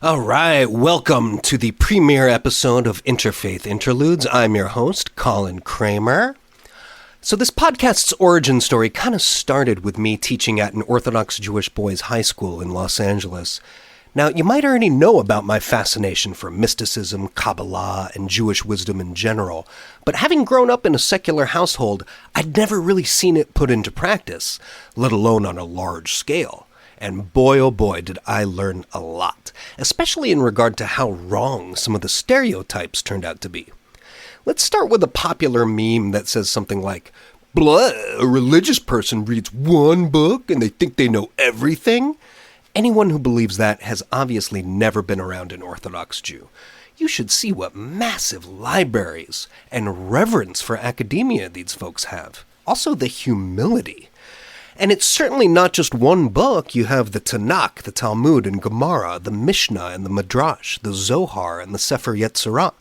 All right, welcome to the premiere episode of Interfaith Interludes. I'm your host, Colin Kramer. So this podcast's origin story kind of started with me teaching at an Orthodox Jewish boys' high school in Los Angeles. Now, you might already know about my fascination for mysticism, Kabbalah, and Jewish wisdom in general, but having grown up in a secular household, I'd never really seen it put into practice, let alone on a large scale. And boy, oh boy, did I learn a lot, especially in regard to how wrong some of the stereotypes turned out to be. Let's start with a popular meme that says something like, "Blah, a religious person reads one book and they think they know everything." Anyone who believes that has obviously never been around an Orthodox Jew. You should see what massive libraries and reverence for academia these folks have. Also the humility. And it's certainly not just one book. You have the Tanakh, the Talmud and Gemara, the Mishnah and the Midrash, the Zohar and the Sefer Yetzirah.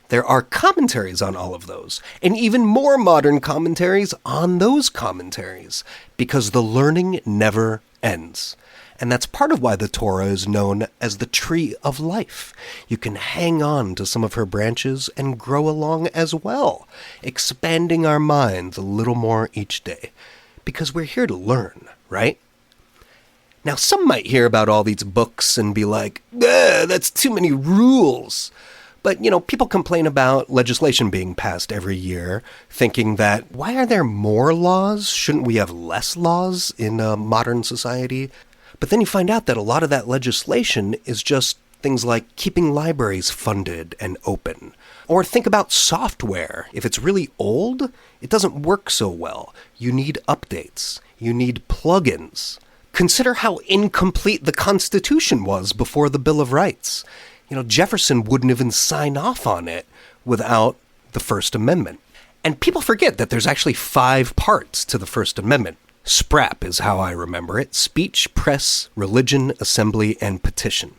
There are commentaries on all of those, and even more modern commentaries on those commentaries, because the learning never ends. And that's part of why the Torah is known as the tree of life. You can hang on to some of her branches and grow along as well, expanding our minds a little more each day. Because we're here to learn, right? Now, some might hear about all these books and be like, that's too many rules. But, people complain about legislation being passed every year, thinking that, why are there more laws? Shouldn't we have less laws in a modern society? But then you find out that a lot of that legislation is just things like keeping libraries funded and open. Or think about software. If it's really old, it doesn't work so well. You need updates. You need plugins. Consider how incomplete the Constitution was before the Bill of Rights. Jefferson wouldn't even sign off on it without the First Amendment. And people forget that there's actually 5 parts to the First Amendment. SPRAP is how I remember it: speech, press, religion, assembly, and petition.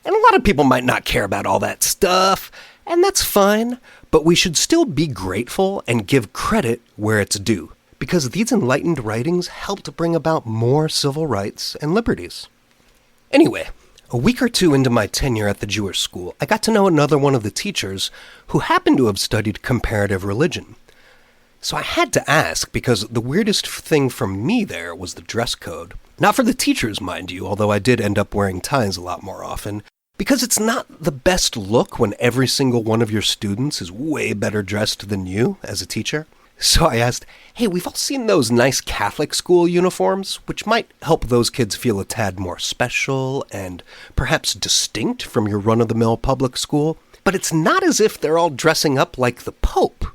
And a lot of people might not care about all that stuff, and that's fine, but we should still be grateful and give credit where it's due, because these enlightened writings helped bring about more civil rights and liberties. Anyway, a week or 2 into my tenure at the Jewish school, I got to know another one of the teachers who happened to have studied comparative religion. So I had to ask, because the weirdest thing for me there was the dress code. Not for the teachers, mind you, although I did end up wearing ties a lot more often, because it's not the best look when every single one of your students is way better dressed than you as a teacher. So I asked, hey, we've all seen those nice Catholic school uniforms, which might help those kids feel a tad more special and perhaps distinct from your run-of-the-mill public school, but it's not as if they're all dressing up like the Pope.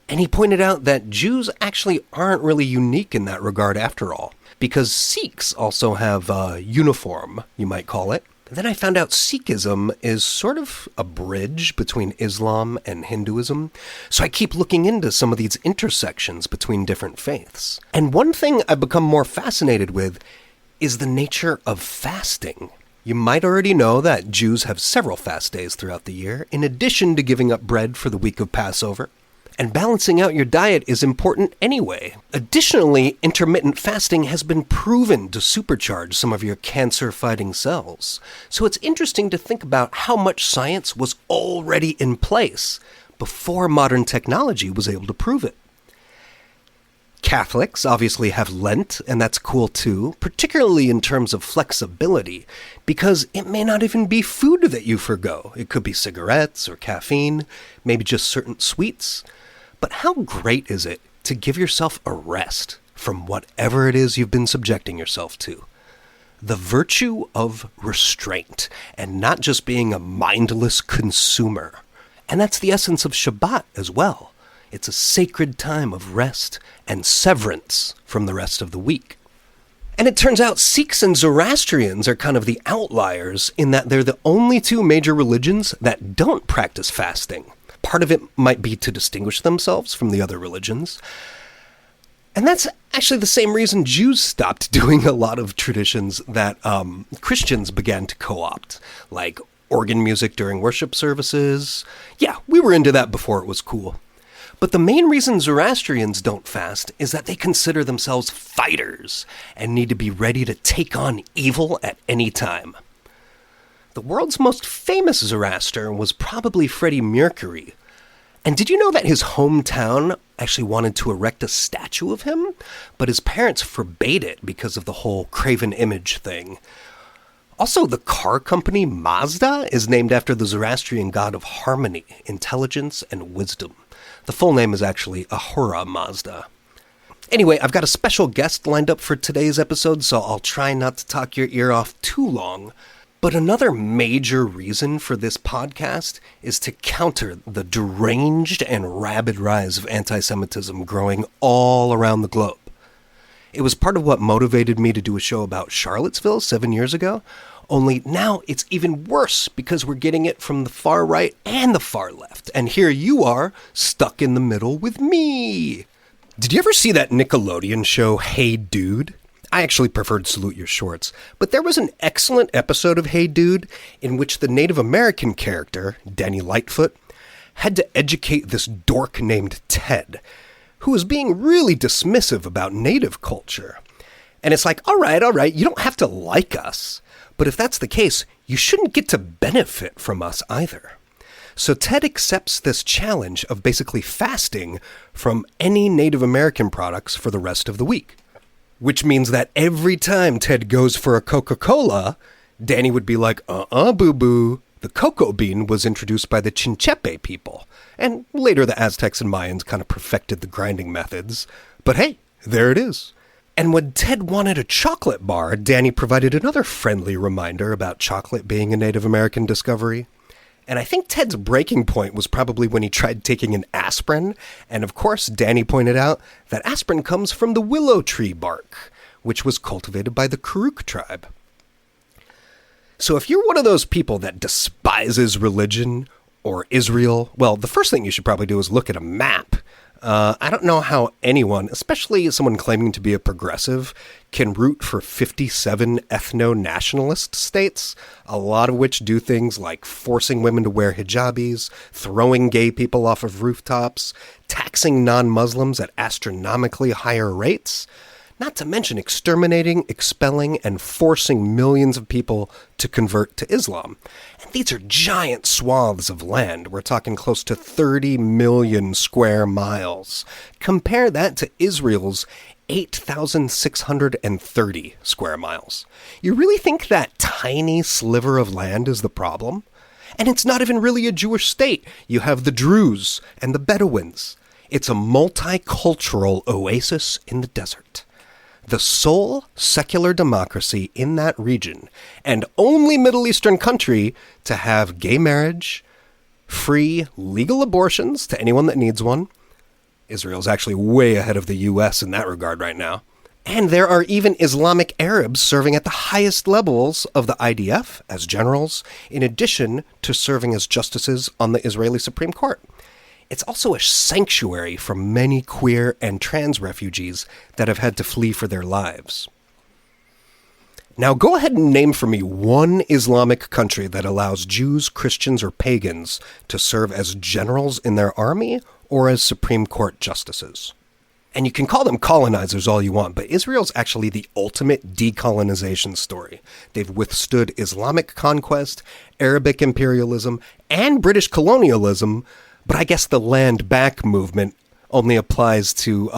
And he pointed out that Jews actually aren't really unique in that regard after all, because Sikhs also have a uniform, you might call it. And then I found out Sikhism is sort of a bridge between Islam and Hinduism, so I keep looking into some of these intersections between different faiths. And one thing I've become more fascinated with is the nature of fasting. You might already know that Jews have several fast days throughout the year, in addition to giving up bread for the week of Passover. And balancing out your diet is important anyway. Additionally, intermittent fasting has been proven to supercharge some of your cancer-fighting cells. So it's interesting to think about how much science was already in place before modern technology was able to prove it. Catholics obviously have Lent, and that's cool too, particularly in terms of flexibility, because it may not even be food that you forgo. It could be cigarettes or caffeine, maybe just certain sweets. But how great is it to give yourself a rest from whatever it is you've been subjecting yourself to? The virtue of restraint, and not just being a mindless consumer. And that's the essence of Shabbat as well. It's a sacred time of rest and severance from the rest of the week. And it turns out Sikhs and Zoroastrians are kind of the outliers in that they're the only 2 major religions that don't practice fasting. Part of it might be to distinguish themselves from the other religions. And that's actually the same reason Jews stopped doing a lot of traditions that Christians began to co-opt, like organ music during worship services. Yeah, we were into that before it was cool. But the main reason Zoroastrians don't fast is that they consider themselves fighters and need to be ready to take on evil at any time. The world's most famous Zoroaster was probably Freddie Mercury. And did you know that his hometown actually wanted to erect a statue of him? But his parents forbade it because of the whole graven image thing. Also, the car company Mazda is named after the Zoroastrian god of harmony, intelligence, and wisdom. The full name is actually Ahura Mazda. Anyway, I've got a special guest lined up for today's episode, so I'll try not to talk your ear off too long. But another major reason for this podcast is to counter the deranged and rabid rise of anti-Semitism growing all around the globe. It was part of what motivated me to do a show about Charlottesville 7 years ago, only now it's even worse because we're getting it from the far right and the far left. And here you are, stuck in the middle with me. Did you ever see that Nickelodeon show, Hey Dude? I actually preferred Salute Your Shorts, but there was an excellent episode of Hey Dude in which the Native American character, Danny Lightfoot, had to educate this dork named Ted, who was being really dismissive about Native culture. And it's like, all right, you don't have to like us, but if that's the case, you shouldn't get to benefit from us either. So Ted accepts this challenge of basically fasting from any Native American products for the rest of the week. Which means that every time Ted goes for a Coca-Cola, Danny would be like, boo-boo. The cocoa bean was introduced by the Chinchepe people. And later the Aztecs and Mayans kind of perfected the grinding methods. But hey, there it is. And when Ted wanted a chocolate bar, Danny provided another friendly reminder about chocolate being a Native American discovery. And I think Ted's breaking point was probably when he tried taking an aspirin. And of course, Danny pointed out that aspirin comes from the willow tree bark, which was cultivated by the Karuk tribe. So if you're one of those people that despises religion or Israel, well, the first thing you should probably do is look at a map. I don't know how anyone, especially someone claiming to be a progressive, can root for 57 ethno-nationalist states, a lot of which do things like forcing women to wear hijabis, throwing gay people off of rooftops, taxing non-Muslims at astronomically higher rates, not to mention exterminating, expelling, and forcing millions of people to convert to Islam. And these are giant swaths of land. We're talking close to 30 million square miles. Compare that to Israel's 8,630 square miles. You really think that tiny sliver of land is the problem? And it's not even really a Jewish state. You have the Druze and the Bedouins. It's a multicultural oasis in the desert. The sole secular democracy in that region, and only Middle Eastern country to have gay marriage, free legal abortions to anyone that needs one. Israel's actually way ahead of the U.S. in that regard right now. And there are even Islamic Arabs serving at the highest levels of the IDF as generals, in addition to serving as justices on the Israeli Supreme Court. It's also a sanctuary for many queer and trans refugees that have had to flee for their lives. Now go ahead and name for me one Islamic country that allows Jews, Christians, or pagans to serve as generals in their army or as Supreme Court justices. And you can call them colonizers all you want, but Israel's actually the ultimate decolonization story. They've withstood Islamic conquest, Arabic imperialism, and British colonialism. But I guess the land back movement only applies to,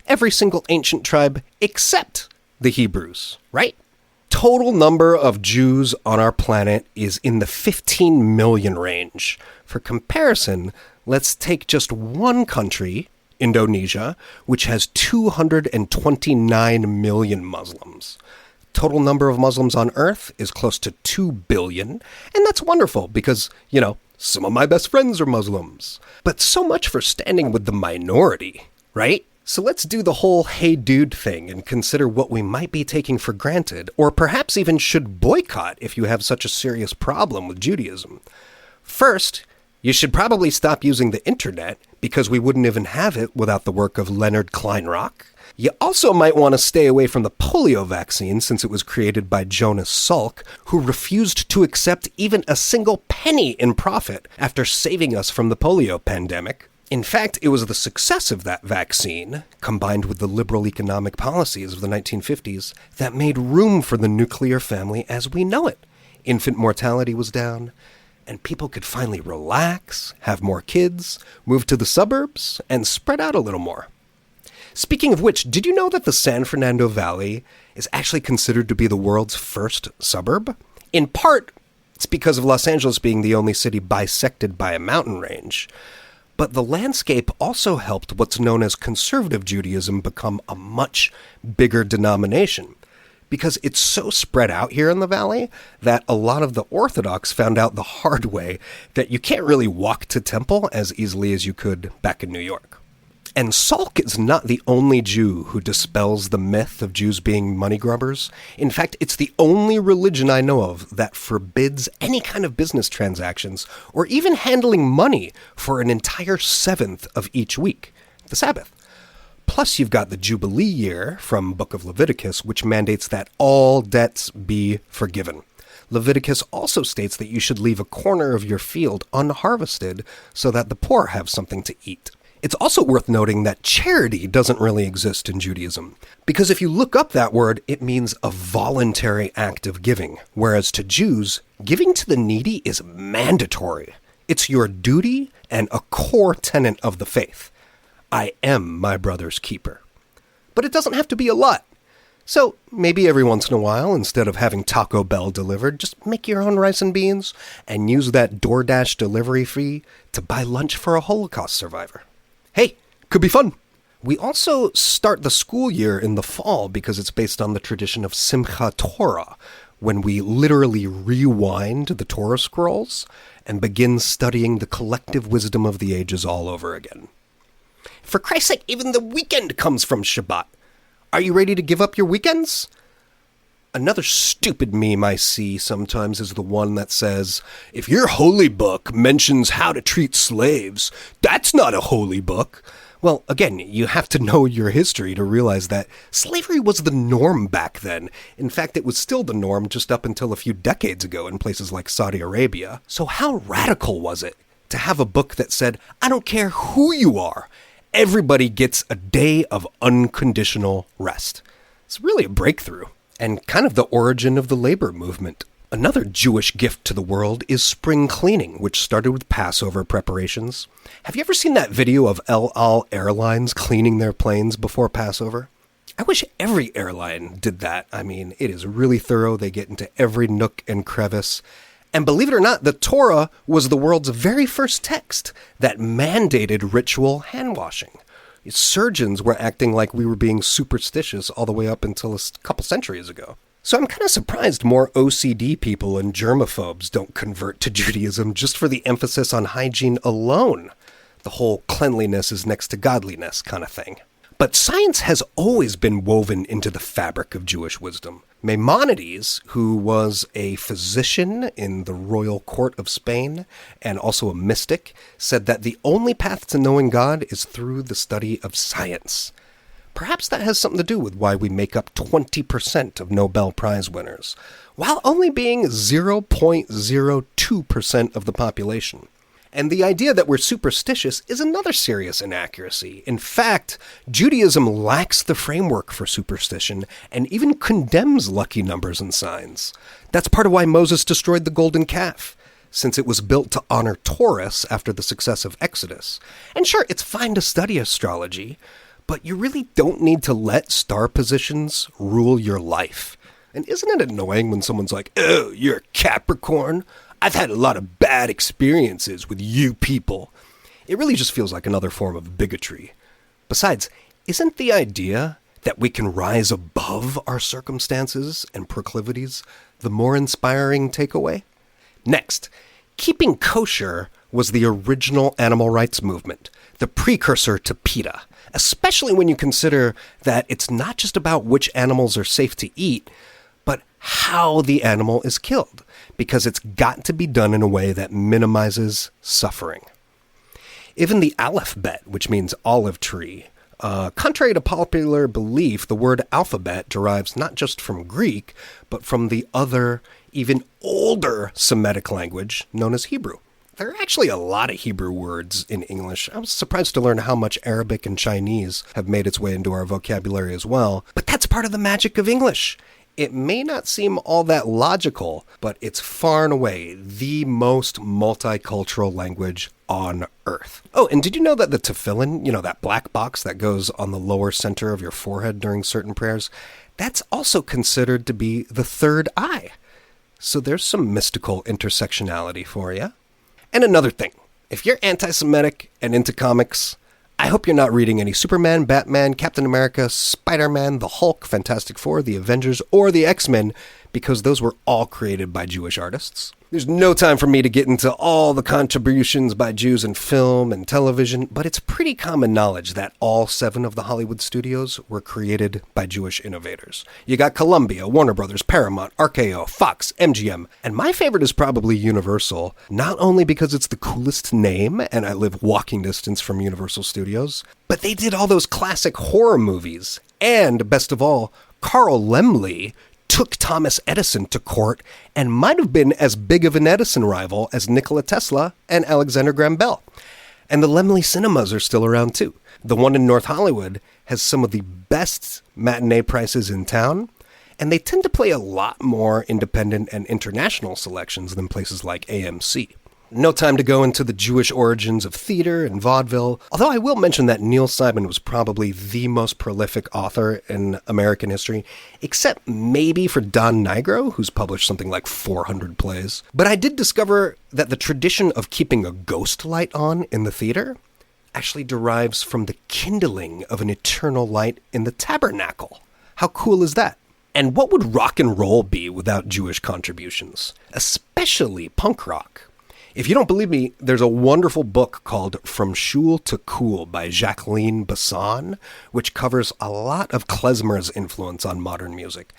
every single ancient tribe except the Hebrews, right? Total number of Jews on our planet is in the 15 million range. For comparison, let's take just one country, Indonesia, which has 229 million Muslims. Total number of Muslims on Earth is close to 2 billion, and that's wonderful because, some of my best friends are Muslims. But so much for standing with the minority, right? So let's do the whole hey dude thing and consider what we might be taking for granted, or perhaps even should boycott if you have such a serious problem with Judaism. First, you should probably stop using the internet because we wouldn't even have it without the work of Leonard Kleinrock. You also might want to stay away from the polio vaccine since it was created by Jonas Salk, who refused to accept even a single penny in profit after saving us from the polio pandemic. In fact, it was the success of that vaccine, combined with the liberal economic policies of the 1950s, that made room for the nuclear family as we know it. infant mortality was down, and people could finally relax, have more kids, move to the suburbs, and spread out a little more. Speaking of which, did you know that the San Fernando Valley is actually considered to be the world's first suburb? In part, it's because of Los Angeles being the only city bisected by a mountain range. But the landscape also helped what's known as conservative Judaism become a much bigger denomination, because it's so spread out here in the valley that a lot of the Orthodox found out the hard way that you can't really walk to temple as easily as you could back in New York. And Salk is not the only Jew who dispels the myth of Jews being money grubbers. In fact, it's the only religion I know of that forbids any kind of business transactions or even handling money for an entire seventh of each week, the Sabbath. Plus, you've got the Jubilee year from Book of Leviticus, which mandates that all debts be forgiven. Leviticus also states that you should leave a corner of your field unharvested so that the poor have something to eat. It's also worth noting that charity doesn't really exist in Judaism, because if you look up that word, it means a voluntary act of giving, whereas to Jews, giving to the needy is mandatory. It's your duty and a core tenet of the faith. I am my brother's keeper. But it doesn't have to be a lot. So maybe every once in a while, instead of having Taco Bell delivered, just make your own rice and beans and use that DoorDash delivery fee to buy lunch for a Holocaust survivor. Hey, could be fun. We also start the school year in the fall because it's based on the tradition of Simchat Torah, when we literally rewind the Torah scrolls and begin studying the collective wisdom of the ages all over again. For Christ's sake, even the weekend comes from Shabbat. Are you ready to give up your weekends? Another stupid meme I see sometimes is the one that says, if your holy book mentions how to treat slaves, that's not a holy book. Well, again, you have to know your history to realize that slavery was the norm back then. In fact, it was still the norm just up until a few decades ago in places like Saudi Arabia. So how radical was it to have a book that said, I don't care who you are, everybody gets a day of unconditional rest? It's really a breakthrough. And kind of the origin of the labor movement. Another Jewish gift to the world is spring cleaning, which started with Passover preparations. Have you ever seen that video of El Al Airlines cleaning their planes before Passover? I wish every airline did that. I mean, it is really thorough. They get into every nook and crevice. And believe it or not, the Torah was the world's very first text that mandated ritual hand washing. Surgeons were acting like we were being superstitious all the way up until a couple centuries ago. So I'm kind of surprised more OCD people and germaphobes don't convert to Judaism just for the emphasis on hygiene alone. The whole cleanliness is next to godliness kind of thing. But science has always been woven into the fabric of Jewish wisdom. Maimonides, who was a physician in the royal court of Spain and also a mystic, said that the only path to knowing God is through the study of science. Perhaps that has something to do with why we make up 20% of Nobel Prize winners, while only being 0.02% of the population. And the idea that we're superstitious is another serious inaccuracy. In fact, Judaism lacks the framework for superstition and even condemns lucky numbers and signs. That's part of why Moses destroyed the golden calf, since it was built to honor Taurus after the success of Exodus. And sure, it's fine to study astrology, but you really don't need to let star positions rule your life. And isn't it annoying when someone's like, oh, you're a Capricorn? I've had a lot of bad experiences with you people. It really just feels like another form of bigotry. Besides, isn't the idea that we can rise above our circumstances and proclivities the more inspiring takeaway? Next, keeping kosher was the original animal rights movement, the precursor to PETA, especially when you consider that it's not just about which animals are safe to eat, but how the animal is killed, because it's got to be done in a way that minimizes suffering. Even the Aleph Bet, which means olive tree, contrary to popular belief, the word alphabet derives not just from Greek, but from the other, even older Semitic language known as Hebrew. There are actually a lot of Hebrew words in English. I was surprised to learn how much Arabic and Chinese have made its way into our vocabulary as well. But that's part of the magic of English. It may not seem all that logical, but it's far and away the most multicultural language on Earth. Oh, and did you know that the tefillin, that black box that goes on the lower center of your forehead during certain prayers, that's also considered to be the third eye. So there's some mystical intersectionality for you. And another thing, if you're anti-Semitic and into comics, I hope you're not reading any Superman, Batman, Captain America, Spider-Man, the Hulk, Fantastic Four, the Avengers, or the X-Men, because those were all created by Jewish artists. There's no time for me to get into all the contributions by Jews in film and television, but it's pretty common knowledge that all 7 of the Hollywood studios were created by Jewish innovators. You got Columbia, Warner Brothers, Paramount, RKO, Fox, MGM, and my favorite is probably Universal, not only because it's the coolest name and I live walking distance from Universal Studios, but they did all those classic horror movies, and best of all, Carl Laemmle took Thomas Edison to court and might have been as big of an Edison rival as Nikola Tesla and Alexander Graham Bell. And the Laemmle cinemas are still around too. The one in North Hollywood has some of the best matinee prices in town, and they tend to play a lot more independent and international selections than places like AMC. No time to go into the Jewish origins of theater and vaudeville, although I will mention that Neil Simon was probably the most prolific author in American history, except maybe for Don Nigro, who's published something like 400 plays. But I did discover that the tradition of keeping a ghost light on in the theater actually derives from the kindling of an eternal light in the tabernacle. How cool is that? And what would rock and roll be without Jewish contributions? Especially punk rock. If you don't believe me, there's a wonderful book called From Shul to Cool by Jacqueline Basson, which covers a lot of klezmer's influence on modern music.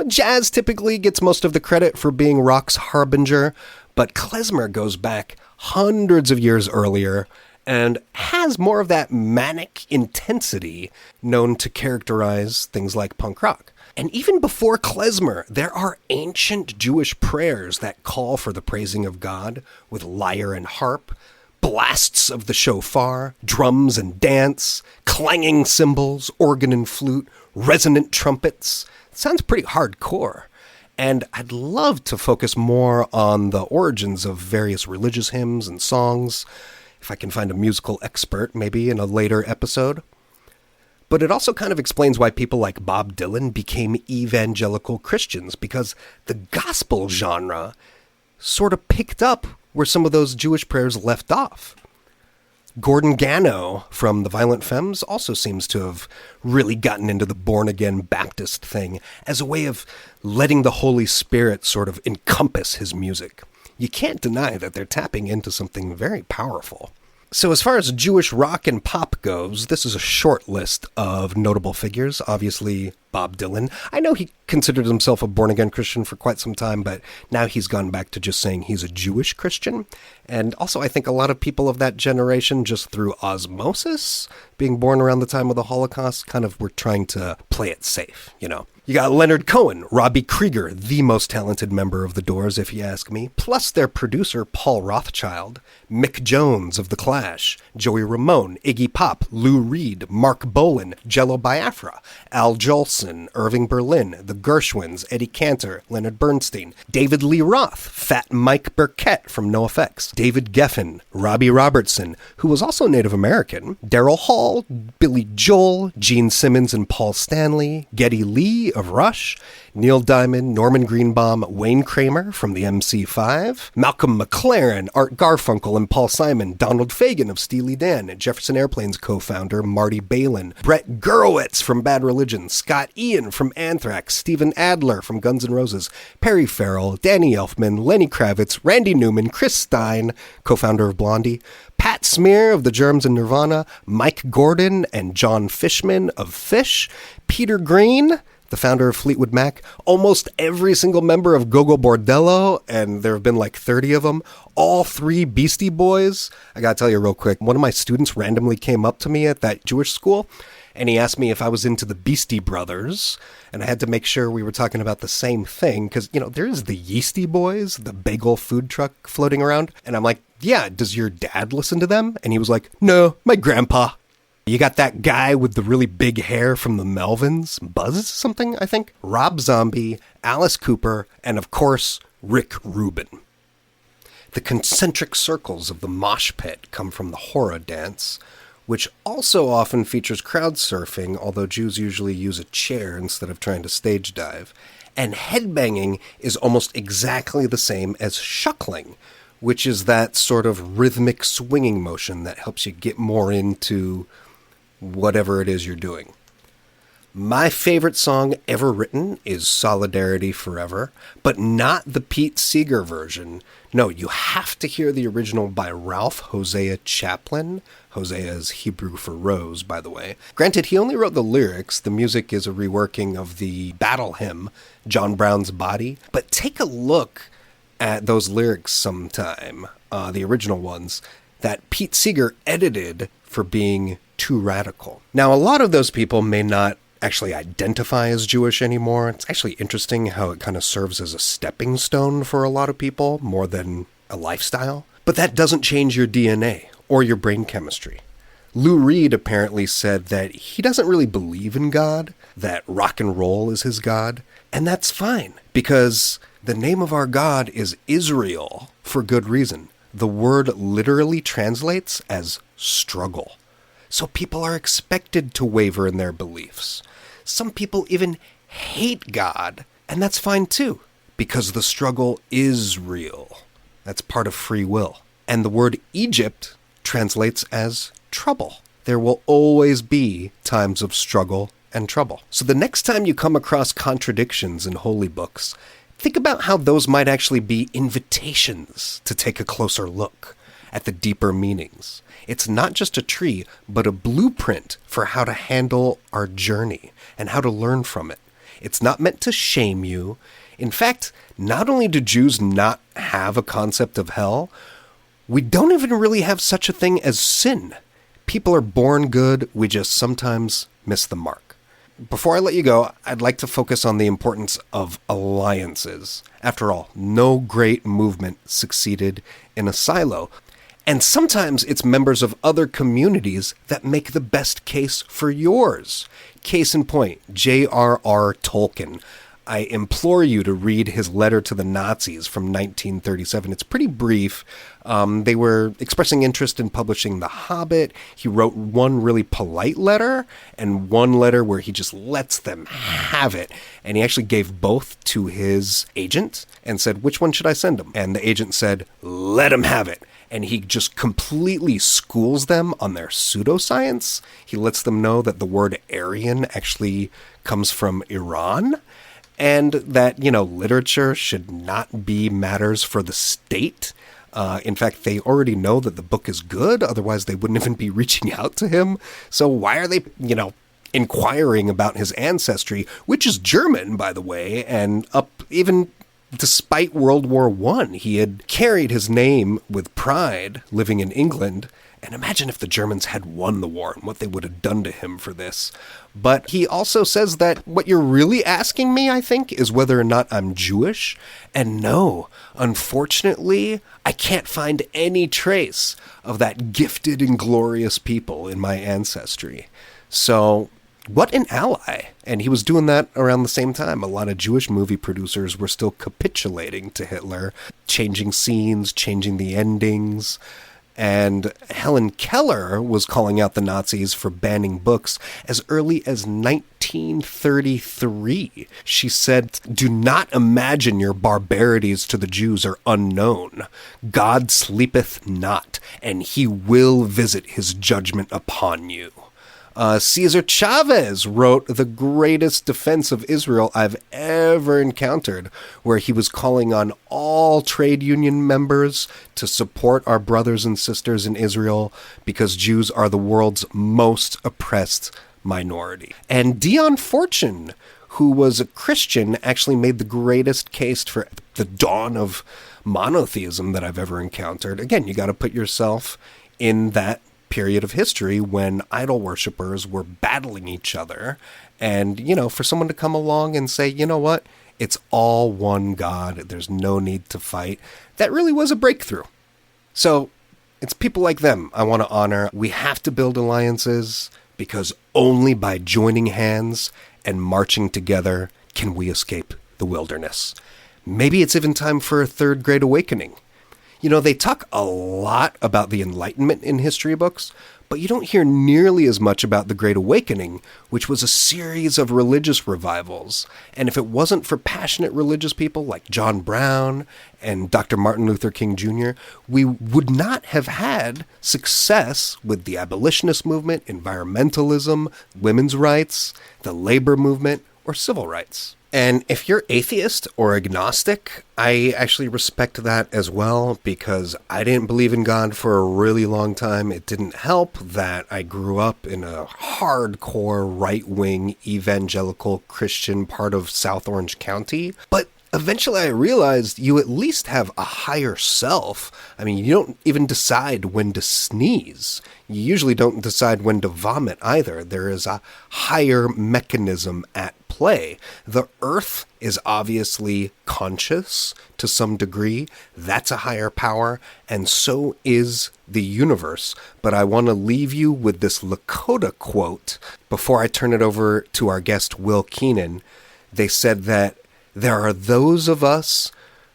Jazz typically gets most of the credit for being rock's harbinger, but klezmer goes back hundreds of years earlier and has more of that manic intensity known to characterize things like punk rock. And even before klezmer, there are ancient Jewish prayers that call for the praising of God with lyre and harp, blasts of the shofar, drums and dance, clanging cymbals, organ and flute, resonant trumpets. It sounds pretty hardcore. And I'd love to focus more on the origins of various religious hymns and songs, if I can find a musical expert maybe in a later episode. But it also kind of explains why people like Bob Dylan became evangelical Christians, because the gospel genre sort of picked up where some of those Jewish prayers left off. Gordon Gano from the Violent Femmes also seems to have really gotten into the born-again Baptist thing as a way of letting the Holy Spirit sort of encompass his music. You can't deny that they're tapping into something very powerful. So as far as Jewish rock and pop goes, this is a short list of notable figures. Obviously, Bob Dylan. I know he considered himself a born-again Christian for quite some time, but now he's gone back to just saying he's a Jewish Christian. And also, I think a lot of people of that generation, just through osmosis, being born around the time of the Holocaust, kind of were trying to play it safe, You got Leonard Cohen, Robbie Krieger, the most talented member of The Doors, if you ask me, plus their producer, Paul Rothchild, Mick Jones of The Clash, Joey Ramone, Iggy Pop, Lou Reed, Mark Bolan, Jello Biafra, Al Jolson, Irving Berlin, The Gershwins, Eddie Cantor, Leonard Bernstein, David Lee Roth, Fat Mike Burkett from NoFX, David Geffen, Robbie Robertson, who was also Native American, Daryl Hall, Billy Joel, Gene Simmons and Paul Stanley, Geddy Lee of Rush, Neil Diamond, Norman Greenbaum, Wayne Kramer from the MC5, Malcolm McLaren, Art Garfunkel and Paul Simon, Donald Fagen of Steely Dan, Jefferson Airplane's co-founder Marty Balin, Brett Gurewitz from Bad Religion, Scott Ian from Anthrax, Steven Adler from Guns N' Roses, Perry Farrell, Danny Elfman, Lenny Kravitz, Randy Newman, Chris Stein, co-founder of Blondie, Pat Smear of the Germs and Nirvana, Mike Gordon and John Fishman of Phish, Peter Green, the founder of Fleetwood Mac, almost every single member of Gogo Bordello, and there have been like 30 of them, all 3 Beastie Boys. I gotta tell you real quick, one of my students randomly came up to me at that Jewish school, and he asked me if I was into the Beastie Brothers, and I had to make sure we were talking about the same thing, because, there's the Yeasty Boys, the bagel food truck floating around, and I'm like, yeah, does your dad listen to them? And he was like, no, my grandpa. You got that guy with the really big hair from the Melvins, Buzz something, I think, Rob Zombie, Alice Cooper, and of course, Rick Rubin. The concentric circles of the mosh pit come from the hora dance, which also often features crowd surfing, although Jews usually use a chair instead of trying to stage dive. And headbanging is almost exactly the same as shuckling, which is that sort of rhythmic swinging motion that helps you get more into whatever it is you're doing. My favorite song ever written is Solidarity Forever, but not the Pete Seeger version. No, you have to hear the original by Ralph Hosea Chaplin. Hosea is Hebrew for rose, by the way. Granted, he only wrote the lyrics. The music is a reworking of the battle hymn, John Brown's Body. But take a look at those lyrics sometime, the original ones, that Pete Seeger edited for being too radical. Now, a lot of those people may not actually identify as Jewish anymore. It's actually interesting how it kind of serves as a stepping stone for a lot of people more than a lifestyle. But that doesn't change your DNA or your brain chemistry. Lou Reed apparently said that he doesn't really believe in God, that rock and roll is his God, and that's fine, because the name of our God is Israel for good reason. The word literally translates as struggle. So people are expected to waver in their beliefs. Some people even hate God, and that's fine too, because the struggle is real. That's part of free will. And the word Egypt translates as trouble. There will always be times of struggle and trouble. So the next time you come across contradictions in holy books, think about how those might actually be invitations to take a closer look at the deeper meanings. It's not just a tree, but a blueprint for how to handle our journey and how to learn from it. It's not meant to shame you. In fact, not only do Jews not have a concept of hell, we don't even really have such a thing as sin. People are born good, we just sometimes miss the mark. Before I let you go, I'd like to focus on the importance of alliances. After all, no great movement succeeded in a silo. And sometimes it's members of other communities that make the best case for yours. Case in point, J.R.R. Tolkien. I implore you to read his letter to the Nazis from 1937. It's pretty brief. They were expressing interest in publishing The Hobbit. He wrote one really polite letter and one letter where he just lets them have it. And he actually gave both to his agent and said, which one should I send him? And the agent said, let him have it. And he just completely schools them on their pseudoscience. He lets them know that the word Aryan actually comes from Iran, and that, literature should not be matters for the state. In fact, they already know that the book is good, otherwise they wouldn't even be reaching out to him. So why are they, inquiring about his ancestry, which is German, by the way, and up even despite World War I, he had carried his name with pride living in England. And imagine if the Germans had won the war and what they would have done to him for this. But he also says that what you're really asking me, I think, is whether or not I'm Jewish. And no, unfortunately, I can't find any trace of that gifted and glorious people in my ancestry. So what an ally. And he was doing that around the same time. A lot of Jewish movie producers were still capitulating to Hitler, changing scenes, changing the endings. And Helen Keller was calling out the Nazis for banning books as early as 1933. She said, "Do not imagine your barbarities to the Jews are unknown. God sleepeth not, and he will visit his judgment upon you." Cesar Chavez wrote the greatest defense of Israel I've ever encountered, where he was calling on all trade union members to support our brothers and sisters in Israel because Jews are the world's most oppressed minority. And Dion Fortune, who was a Christian, actually made the greatest case for the dawn of monotheism that I've ever encountered. Again, you got to put yourself in that period of history when idol worshippers were battling each other. And, for someone to come along and say, you know what, it's all one God, there's no need to fight, that really was a breakthrough. So It's people like them I want to honor. We have to build alliances because only by joining hands and marching together can we escape the wilderness. Maybe it's even time for a third great awakening. You know, they talk a lot about the Enlightenment in history books, but you don't hear nearly as much about the Great Awakening, which was a series of religious revivals. And if it wasn't for passionate religious people like John Brown and Dr. Martin Luther King Jr., we would not have had success with the abolitionist movement, environmentalism, women's rights, the labor movement, or civil rights. And if you're atheist or agnostic, I actually respect that as well, because I didn't believe in God for a really long time. It didn't help that I grew up in a hardcore right-wing evangelical Christian part of South Orange County. But eventually I realized you at least have a higher self. I mean, you don't even decide when to sneeze. You usually don't decide when to vomit either. There is a higher mechanism at play. The earth is obviously conscious to some degree. That's a higher power, and so is the universe. But I want to leave you with this Lakota quote before I turn it over to our guest, Will Keenan. They said that there are those of us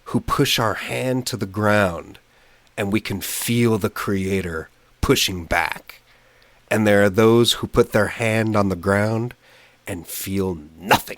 who push our hand to the ground and we can feel the Creator pushing back. And there are those who put their hand on the ground and feel nothing.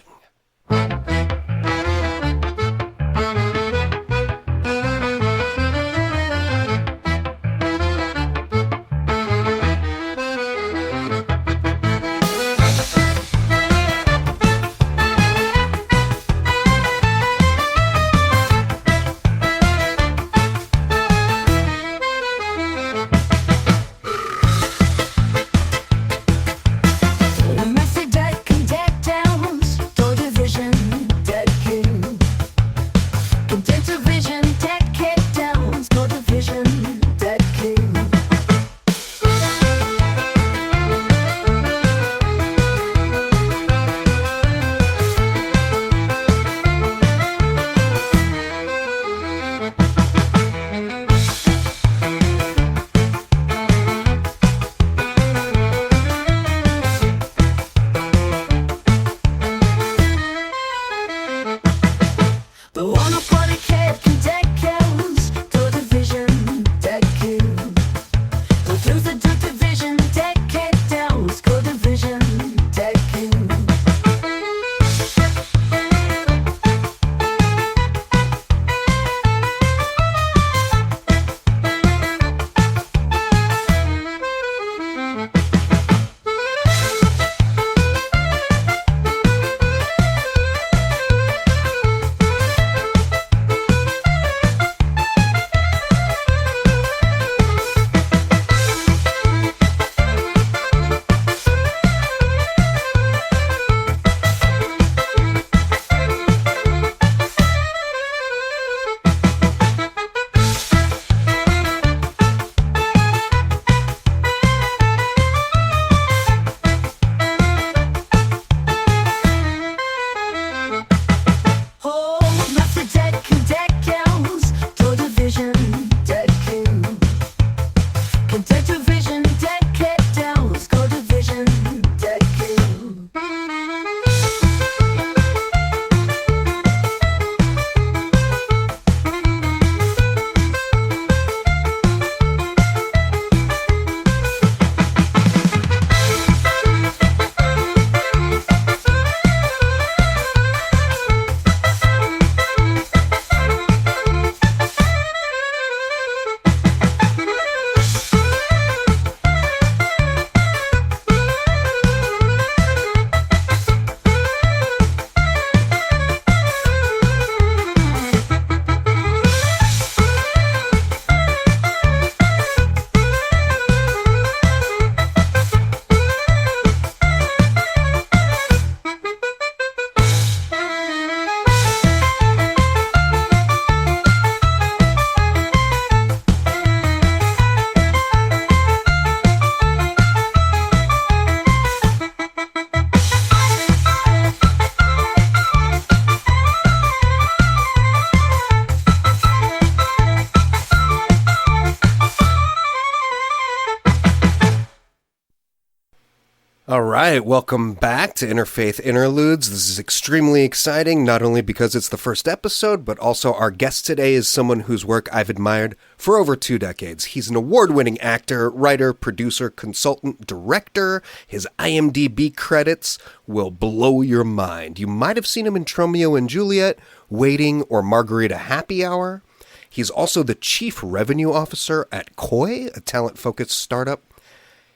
All right, welcome back to Interfaith Interludes. This is extremely exciting, not only because it's the first episode, but also our guest today is someone whose work I've admired for over 2 decades. He's an award-winning actor, writer, producer, consultant, director. His IMDb credits will blow your mind. You might have seen him in Romeo and Juliet, Waiting, or Margarita Happy Hour. He's also the chief revenue officer at Koi, a talent-focused startup.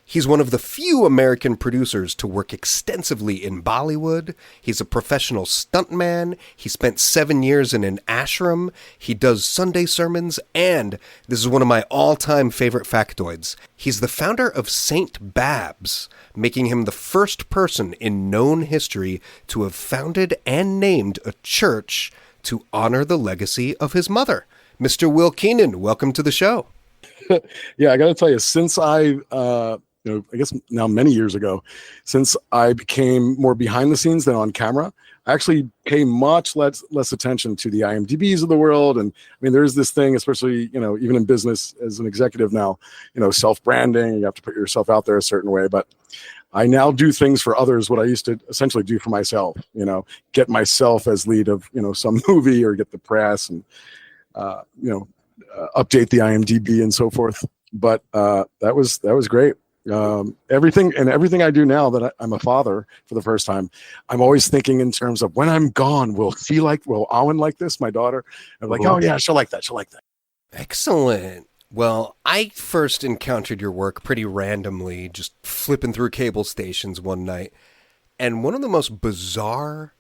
He's one of the few American producers to work extensively in Bollywood. He's a professional stuntman. He spent 7 years in an ashram. He does Sunday sermons, and this is one of my all-time favorite factoids. He's the founder of St. Babs, making him the first person in known history to have founded and named a church to honor the legacy of his mother. Mr. Will Keenan, welcome to the show. Yeah, I got to tell you, since I guess now many years ago, since I became more behind the scenes than on camera, I actually pay much less attention to the IMDb's of the world. And I mean, there's this thing, especially, even in business as an executive now, self-branding, you have to put yourself out there a certain way. But I now do things for others, what I used to essentially do for myself, get myself as lead of, some movie or get the press and, update the IMDb and so forth. But that was great. Everything I do now that I'm a father for the first time, I'm always thinking in terms of when I'm gone, will Owen like this, my daughter? I'm like, oh yeah, she'll like that. Excellent. Well, I first encountered your work pretty randomly, just flipping through cable stations one night. And one of the most bizarre,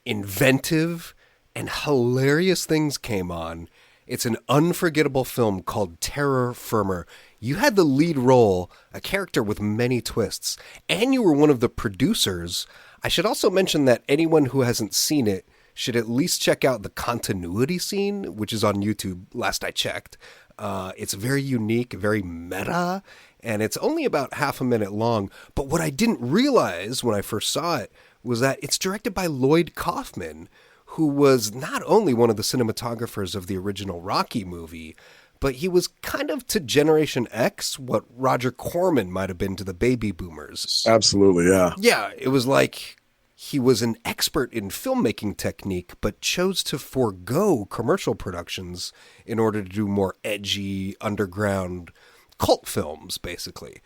inventive, and hilarious things came on. It's an unforgettable film called Terror Firmer. You had the lead role, a character with many twists, and you were one of the producers. I should also mention that anyone who hasn't seen it should at least check out the continuity scene, which is on YouTube, last I checked. It's very unique, very meta, and it's only about half a minute long. But what I didn't realize when I first saw it was that it's directed by Lloyd Kaufman, who was not only one of the cinematographers of the original Rocky movie, but he was kind of to Generation X what Roger Corman might have been to the baby boomers. Absolutely, yeah. Yeah, it was like he was an expert in filmmaking technique, but chose to forego commercial productions in order to do more edgy, underground cult films, basically.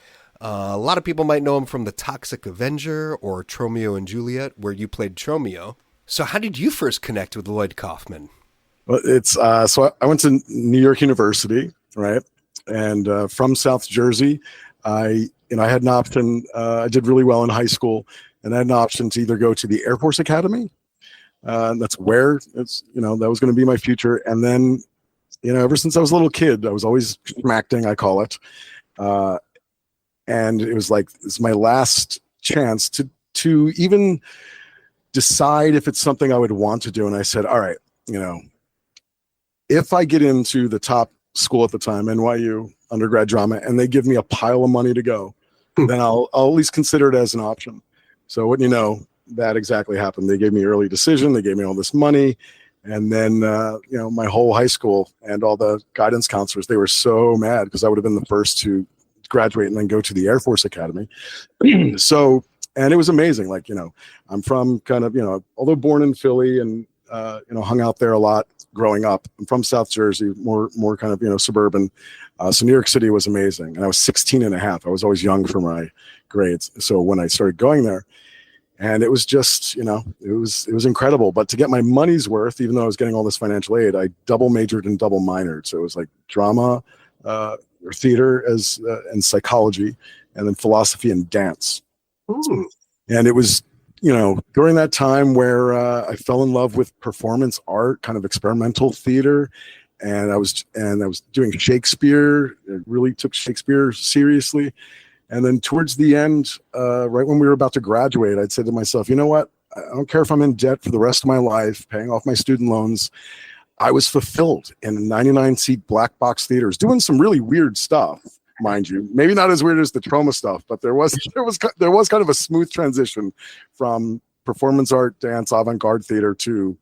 A lot of people might know him from The Toxic Avenger or Tromeo and Juliet, where you played Tromeo. So how did you first connect with Lloyd Kaufman? Well, it's so I went to New York University, right? And from South Jersey, I had an option. I did really well in high school, and I had an option to either go to the Air Force Academy. That's where that was going to be my future. And then, ever since I was a little kid, I was always acting, I call it. And it was like, it's my last chance to even decide if it's something I would want to do. And I said, all right, if I get into the top school at the time, NYU undergrad drama, and they give me a pile of money to go, then I'll at least consider it as an option. So wouldn't you know, that exactly happened. They gave me early decision. They gave me all this money. And then, my whole high school and all the guidance counselors, they were so mad because I would have been the first to graduate and then go to the Air Force Academy. And it was amazing. Like, I'm from kind of, although born in Philly and, hung out there a lot growing up. I'm from South Jersey, more kind of, suburban. So New York City was amazing. And I was 16 and a half. I was always young for my grades. So when I started going there, and it was just, it was incredible. But to get my money's worth, even though I was getting all this financial aid, I double majored and double minored. So it was like drama, or theater and psychology, and then philosophy and dance. Ooh. And it was, during that time where I fell in love with performance art, kind of experimental theater, and I was doing Shakespeare. I really took Shakespeare seriously. And then towards the end, right when we were about to graduate, I'd said to myself, you know what? I don't care if I'm in debt for the rest of my life, paying off my student loans. I was fulfilled in 99-seat black box theaters, doing some really weird stuff, mind you. Maybe not as weird as the trauma stuff, but there was kind of a smooth transition from performance art, dance, avant-garde theater to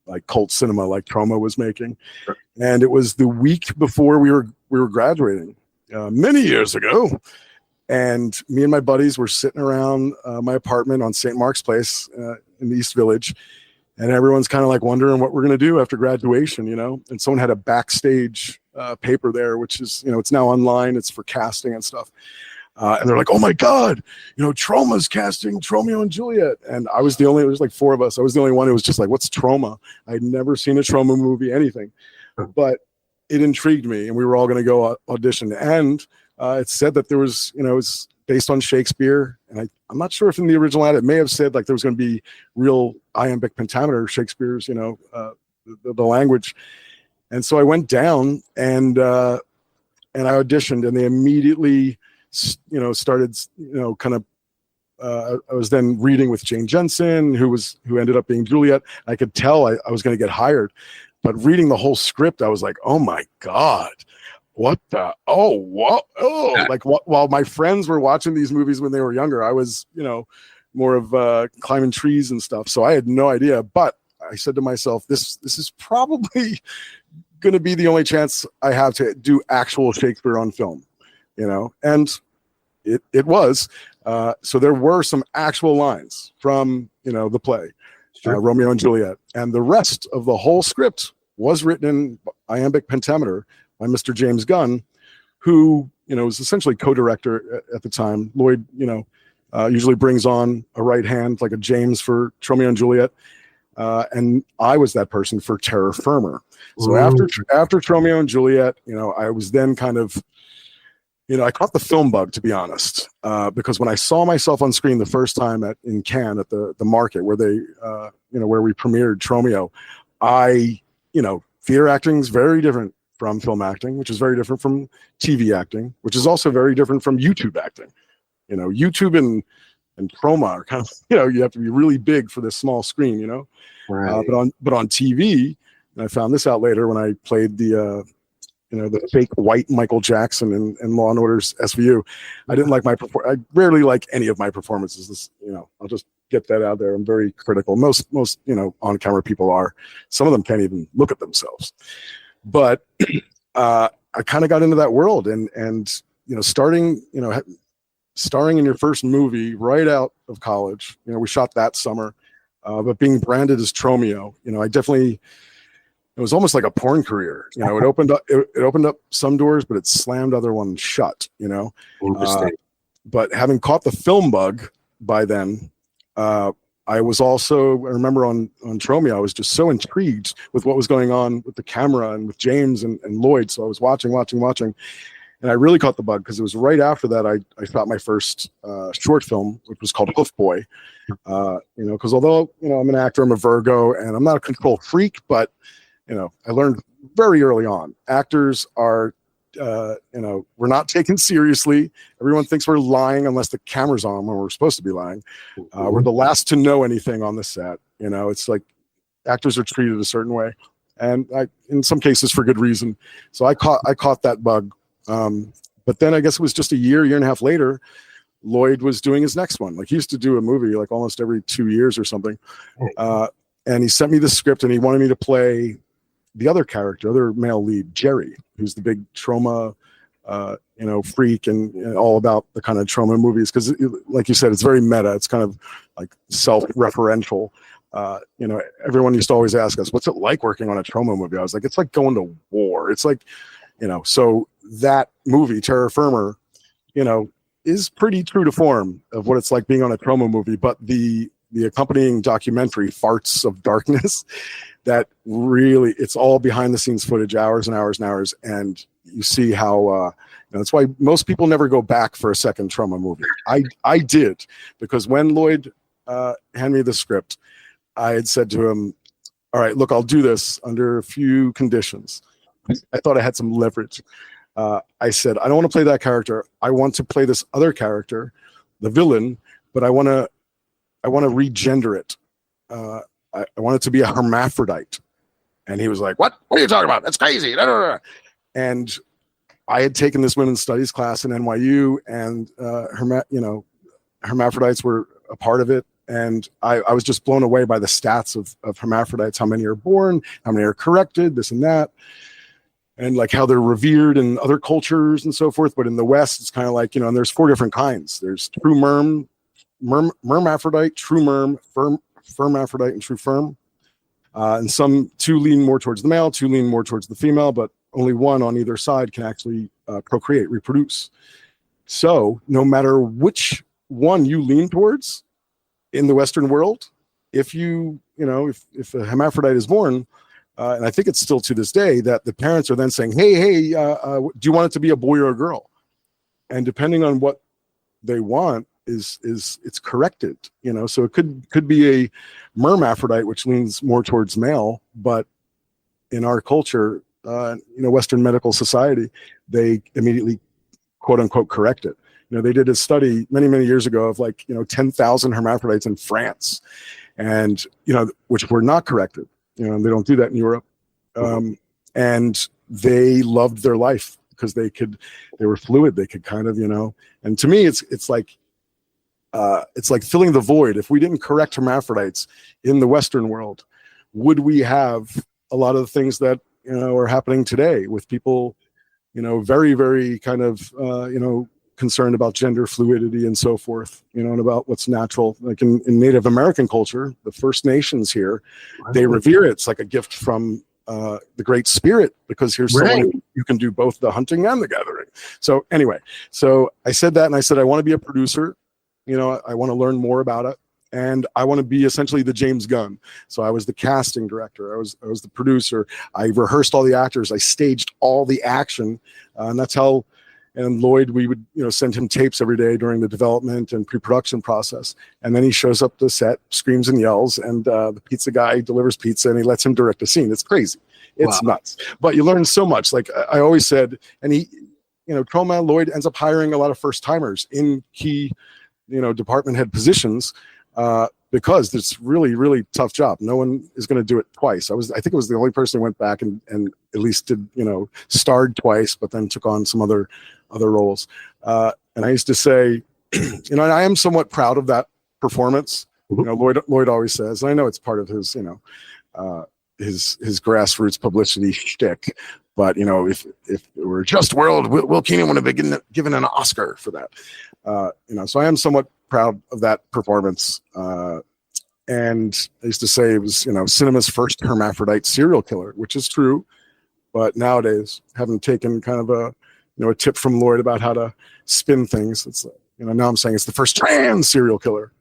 like cult cinema, like Trauma was making. Sure. And it was the week before we were graduating, many years ago. And me and my buddies were sitting around my apartment on St. Mark's Place in the East Village. And everyone's kind of like wondering what we're going to do after graduation, and someone had a backstage paper there, which is, it's now online. It's for casting and stuff. And they're like, oh my God, Troma's casting Romeo and Juliet. And I was it was like four of us. I was the only one who was just like, what's Troma? I'd never seen a Troma movie, anything, but it intrigued me, and we were all going to go audition. And it said that there was, it was based on Shakespeare. And I'm not sure if in the original ad, it may have said like there was going to be real iambic pentameter, Shakespeare's, the language. And so I went down and I auditioned, and they immediately, started, kind of, I was then reading with Jane Jensen, who ended up being Juliet. I could tell I was going to get hired, but reading the whole script, I was like, oh my God, what the, while my friends were watching these movies when they were younger, I was, more of climbing trees and stuff. So I had no idea, but I said to myself, this is probably going to be the only chance I have to do actual Shakespeare on film, and it was. So there were some actual lines from, the play, sure. Romeo and Juliet, and the rest of the whole script was written in iambic pentameter by Mr. James Gunn, who, was essentially co-director at the time. Lloyd, usually brings on a right hand, like a James for Romeo and Juliet. And I was that person for Terror Firmer. So after Romeo and Juliet, I was then kind of, I caught the film bug, to be honest, because when I saw myself on screen the first time in Cannes at the market where they, where we premiered Tromeo, theater acting is very different from film acting, which is very different from TV acting, which is also very different from YouTube acting. YouTube and Troma are kind of, you have to be really big for this small screen, right. But on TV, and I found this out later when I played the fake white Michael Jackson in Law and Order's SVU. I didn't like I rarely like any of my performances. I'll just get that out there. I'm very critical. Most on camera people are. Some of them can't even look at themselves. But I kind of got into that world and starting in your first movie right out of college. We shot that summer, but being branded as Tromeo, I definitely. It was almost like a porn career. It opened up some doors, but it slammed other ones shut. But having caught the film bug by then, I was also, I remember on Tromeo, I was just so intrigued with what was going on with the camera and with James and Lloyd. So I was watching. And I really caught the bug because it was right after that I shot my first short film, which was called Hoof Boy. Because although, I'm an actor, I'm a Virgo, and I'm not a control freak, but I learned very early on, actors are, we're not taken seriously. Everyone thinks we're lying unless the camera's on when we're supposed to be lying. We're the last to know anything on the set. It's like actors are treated a certain way, and in some cases for good reason. So I caught that bug. But then I guess it was just a year and a half later, Lloyd was doing his next one. Like he used to do a movie like almost every 2 years or something. And he sent me the script and he wanted me to play the other male lead, Jerry, who's the big Troma, freak and all about the kind of Troma movies. Because, like you said, it's very meta. It's kind of like self-referential. Everyone used to always ask us, "What's it like working on a Troma movie?" I was like, "It's like going to war." It's like, So that movie, Terror Firmer, is pretty true to form of what it's like being on a Troma movie. But the accompanying documentary, Farts of Darkness, that really, it's all behind the scenes footage, hours and hours and hours. And you see how, that's why most people never go back for a second Troma movie. I did, because when Lloyd handed me the script, I had said to him, all right, look, I'll do this under a few conditions. I thought I had some leverage. I said, I don't want to play that character. I want to play this other character, the villain, but I want to regender it. I want it to be a hermaphrodite. And he was like, what are you talking about? That's crazy. And I had taken this women's studies class in NYU, and hermaphrodites were a part of it. And I was just blown away by the stats of hermaphrodites, how many are born, how many are corrected, this and that. and like how they're revered in other cultures and so forth. But in the West, it's kind of like, and there's 4 different kinds. There's true mermaphrodite, true firmaphrodite, and true firm. And some 2 lean more towards the male, 2 lean more towards the female, but only 1 on either side can actually procreate, reproduce. So no matter which one you lean towards in the Western world, if if a hermaphrodite is born, and I think it's still to this day that the parents are then saying, hey, do you want it to be a boy or a girl? And depending on what they want, is it's corrected, so it could be a mermaphrodite, which leans more towards male, but in our culture, Western medical society, they immediately quote unquote correct it. They did a study many years ago of 10,000 hermaphrodites in France, and which were not corrected. They don't do that in Europe, and they loved their life because they were fluid. They could kind of, and to me, it's like filling the void. If we didn't correct hermaphrodites in the Western world, would we have a lot of the things that are happening today with people, very, very kind of concerned about gender fluidity and so forth, and about what's natural. Like in Native American culture, the First Nations here, they revere it. It's like a gift from the Great Spirit, because here's someone you can do both the hunting and the gathering. So anyway, so I said that, and I said I want to be a producer. I want to learn more about it, and I want to be essentially the James Gunn. So I was the casting director. I was the producer. I rehearsed all the actors. I staged all the action, and that's how. And Lloyd, we would send him tapes every day during the development and pre-production process, and then he shows up to set, screams and yells, and the pizza guy delivers pizza, and he lets him direct a scene. It's crazy. It's nuts. But you learn so much. Like I always said, and he, Trauma, Lloyd ends up hiring a lot of first timers in key department head positions, because it's really tough job. No one is going to do it twice. I think it was the only person who went back and at least did, starred twice, but then took on some other roles. And I used to say, and I am somewhat proud of that performance. Lloyd always says, and I know it's part of his, his grassroots publicity shtick, but if it were a just world, Will Keenan would have been given an Oscar for that. So I am somewhat proud of that performance. And I used to say it was, cinema's first hermaphrodite serial killer, which is true. But nowadays, having taken kind of a tip from Lloyd about how to spin things, it's now I'm saying it's the first trans serial killer.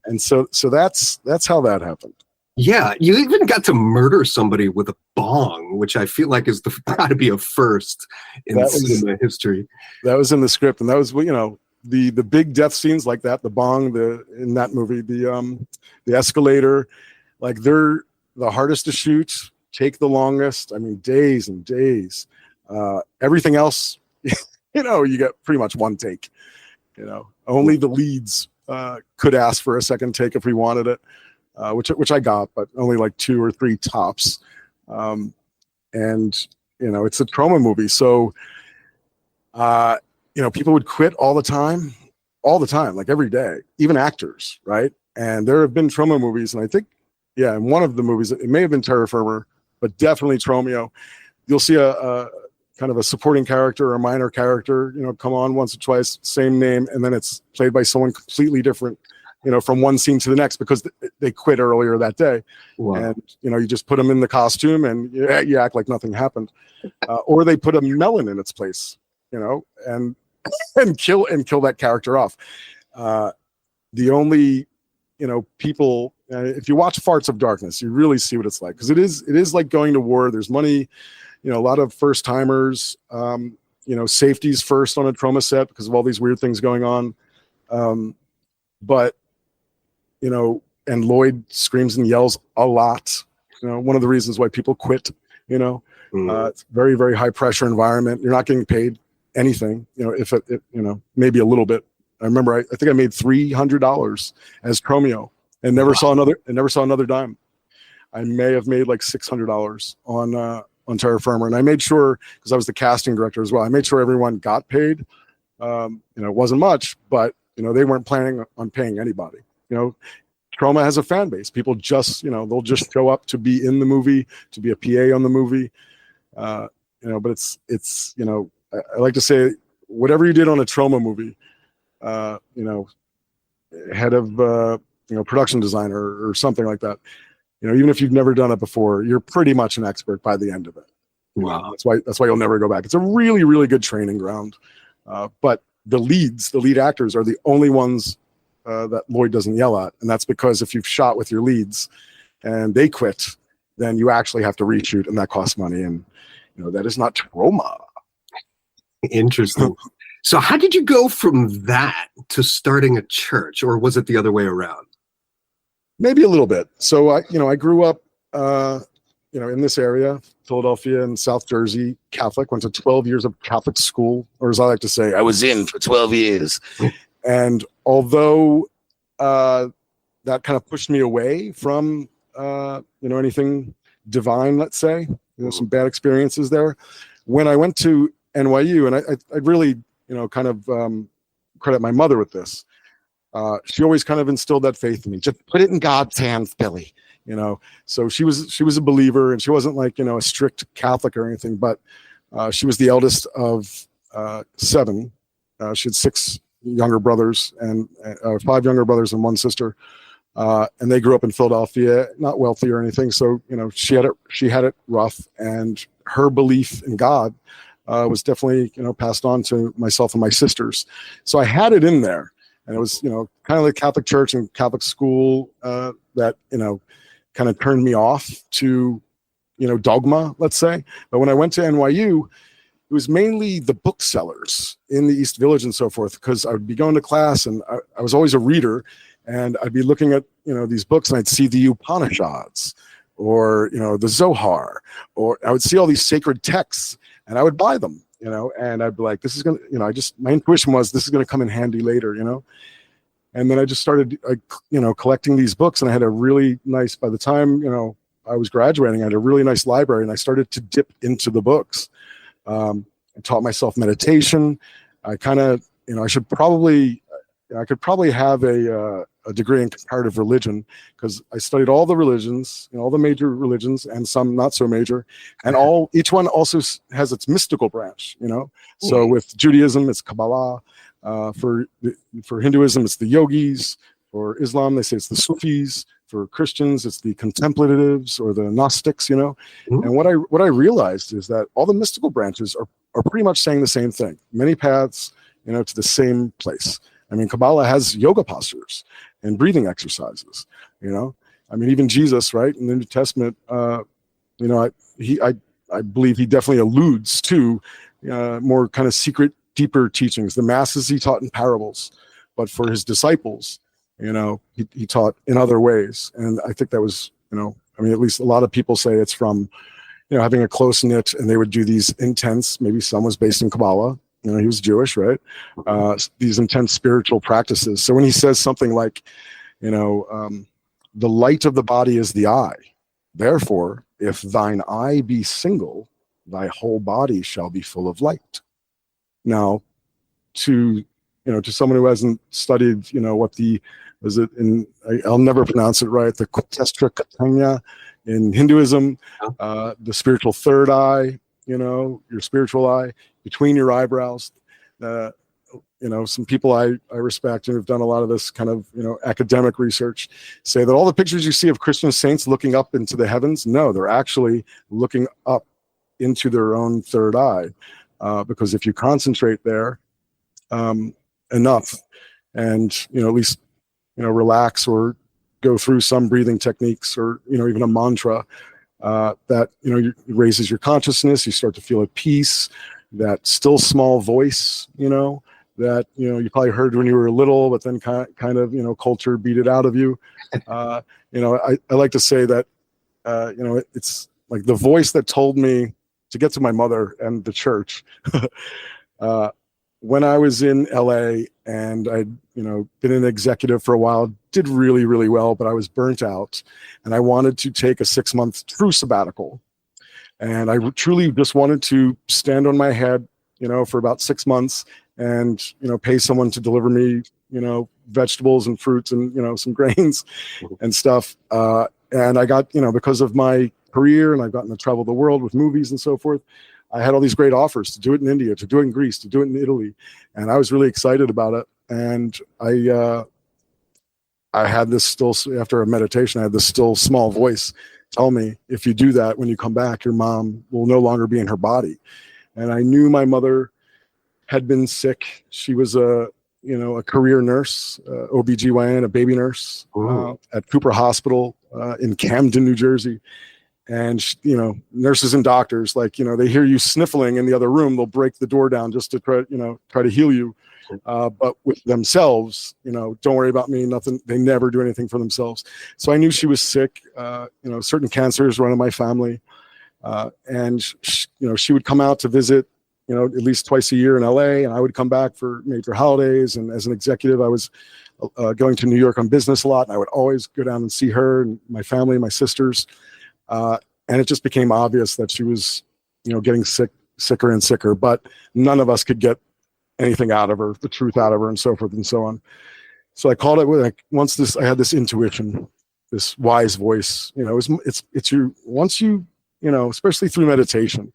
And so that's how that happened. Yeah, you even got to murder somebody with a bong, which I feel like is got to be a first in cinema history. That was in the script, and that was the big death scenes like that, the bong, in that movie, the escalator, like they're the hardest to shoot, take the longest. I mean, days and days. Everything else, you get pretty much one take. Only the leads could ask for a second take if we wanted it. Which I got, but only like 2 or 3 tops. And it's a trauma movie. So, people would quit all the time, like every day, even actors, right? And there have been trauma movies, and I think, in one of the movies, it may have been Terra Firma, but definitely Tromeo. You'll see a kind of a supporting character or a minor character, come on once or twice, same name, and then it's played by someone completely different, from one scene to the next, because they quit earlier that day. Wow. And, you just put them in the costume and you act like nothing happened. Or they put a melon in its place, and kill that character off. The only, people, if you watch Farts of Darkness, you really see what it's like. Because it is like going to war. There's money, a lot of first timers, safety's first on a trauma set because of all these weird things going on. But and Lloyd screams and yells a lot. One of the reasons why people quit, it's very, very high pressure environment. You're not getting paid anything, if it maybe a little bit. I remember, I think I made $300 as Tromeo and never saw another dime. I may have made like $600 on Terra Firma. And I made sure, because I was the casting director as well, I made sure everyone got paid. It wasn't much, but they weren't planning on paying anybody. Trauma has a fan base. People just, they'll just show up to be in the movie, to be a PA on the movie. but it's I like to say, whatever you did on a trauma movie, head of production designer or something like that, even if you've never done it before, you're pretty much an expert by the end of it. Wow. That's why you'll never go back. It's a really, really good training ground. But the lead actors are the only ones that Lloyd doesn't yell at. And that's because if you've shot with your leads and they quit, then you actually have to reshoot, and that costs money. And, that is not trauma. Interesting. So how did you go from that to starting a church, or was it the other way around? Maybe a little bit. So I grew up, in this area, Philadelphia and South Jersey, Catholic, went to 12 years of Catholic school, or as I like to say, I was in for 12 years. And although that kind of pushed me away from, anything divine, let's say, some bad experiences there, when I went to NYU, and I really, kind of credit my mother with this. She always kind of instilled that faith in me. Just put it in God's hands, Billy. So she was a believer, and she wasn't like, a strict Catholic or anything, but she was the eldest of 7. She had 6 younger brothers and 5 younger brothers and 1 sister. And they grew up in Philadelphia, not wealthy or anything. So, she had it rough, and her belief in God was definitely, passed on to myself and my sisters. So I had it in there, and it was, kind of the Catholic church and Catholic school that, kind of turned me off to, dogma, let's say. But when I went to NYU, it was mainly the booksellers in the East Village and so forth, because I would be going to class, and I was always a reader, and I'd be looking at, these books, and I'd see the Upanishads or, the Zohar, or I would see all these sacred texts, and I would buy them, and I'd be like, this is going to, my intuition was this is going to come in handy later, And then I just started, collecting these books, and I had a really nice, by the time, I was graduating, I had a really nice library, and I started to dip into the books. I taught myself meditation. I kind of, I could probably have a degree in comparative religion, because I studied all the religions, all the major religions, and some not so major, and each one also has its mystical branch, So with Judaism, it's Kabbalah. For Hinduism, it's the yogis. For Islam, they say it's the Sufis. For Christians, it's the contemplatives or the Gnostics, Mm-hmm. And what I realized is that all the mystical branches are pretty much saying the same thing. Many paths, to the same place. I mean, Kabbalah has yoga postures and breathing exercises, even Jesus, right, in the New Testament, I believe he definitely alludes to more kind of secret, deeper teachings. The masses he taught in parables, but for his disciples, he taught in other ways. And I think that was, at least a lot of people say it's from, having a close knit, and they would do these intense, maybe some was based in Kabbalah, he was Jewish, right? These intense spiritual practices. So when he says something like, the light of the body is the eye. Therefore, if thine eye be single, thy whole body shall be full of light. Now, to someone who hasn't studied, I'll never pronounce it right, the Kutestra Katanya in Hinduism, the spiritual third eye, your spiritual eye between your eyebrows. Some people I respect and have done a lot of this kind of, academic research say that all the pictures you see of Christian saints looking up into the heavens, no, they're actually looking up into their own third eye. Because if you concentrate there enough, and at least relax or go through some breathing techniques, or even a mantra, that it raises your consciousness, you start to feel at peace. That still small voice, that you probably heard when you were little, but then kind of culture beat it out of you. I like to say that it's like the voice that told me to get to my mother and the church. When I was in LA, and I'd been an executive for a while, did really, really well, but I was burnt out, and I wanted to take a 6-month true sabbatical. And I truly just wanted to stand on my head, for about 6 months, and pay someone to deliver me, vegetables and fruits and some grains and stuff. And I got, because of my career, and I've gotten to travel the world with movies and so forth, I had all these great offers to do it in India, to do it in Greece, to do it in Italy. And I was really excited about it. And I had this still, after a meditation, I had this still small voice tell me, if you do that, when you come back, your mom will no longer be in her body. And I knew my mother had been sick. She was a career nurse, OBGYN, a baby nurse at Cooper Hospital in Camden, New Jersey. And, nurses and doctors, they hear you sniffling in the other room, they'll break the door down just to try to heal you. But with themselves, don't worry about me, nothing. They never do anything for themselves. So I knew she was sick. Certain cancers run in my family. And she would come out to visit, at least twice a year in LA, and I would come back for major holidays. And as an executive, I was going to New York on business a lot, and I would always go down and see her and my family, my sisters. And it just became obvious that she was, getting sicker and sicker, but none of us could get anything out of her, the truth out of her, and so forth and so on. So I called it I had this intuition, this wise voice, it's your, once you, especially through meditation,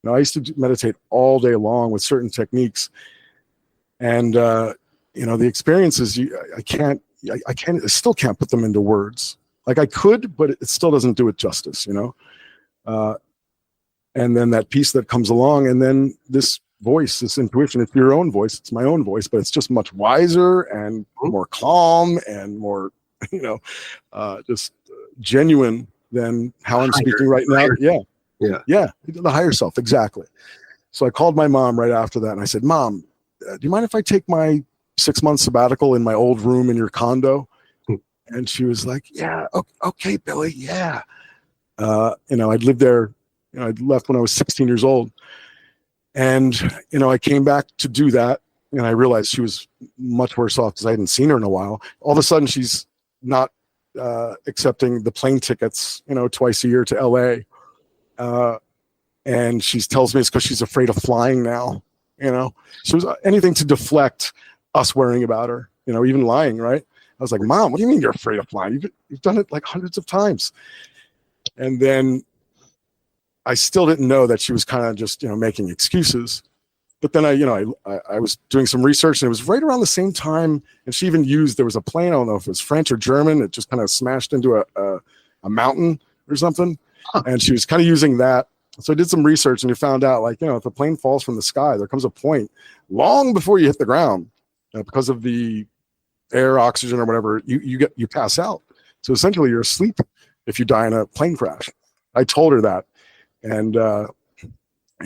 I used to meditate all day long with certain techniques, and, the experiences, I still can't put them into words. Like I could, but it still doesn't do it justice, and then that piece that comes along, and then this voice, this intuition, it's your own voice, it's my own voice, but it's just much wiser and more calm and more, just genuine than how I'm speaking right now. Yeah. The higher self. Exactly. So I called my mom right after that, and I said, Mom, do you mind if I take my 6-month sabbatical in my old room in your condo? And she was like, yeah, okay, Billy. Yeah. I'd lived there, I'd left when I was 16 years old. And, I came back to do that, and I realized she was much worse off because I hadn't seen her in a while. All of a sudden, she's not accepting the plane tickets, twice a year to LA. And she tells me it's because she's afraid of flying now. So it was anything to deflect us worrying about her, even lying, right? I was like, Mom, what do you mean you're afraid of flying? You've done it like hundreds of times. And then I still didn't know that she was kind of just, making excuses. But then I was doing some research, and it was right around the same time. And she even there was a plane, I don't know if it was French or German. It just kind of smashed into a mountain or something. And she was kind of using that. So I did some research, and you found out, if a plane falls from the sky, there comes a point long before you hit the ground, because of the air, oxygen, or whatever, you pass out. So essentially you're asleep if you die in a plane crash. I told her that. And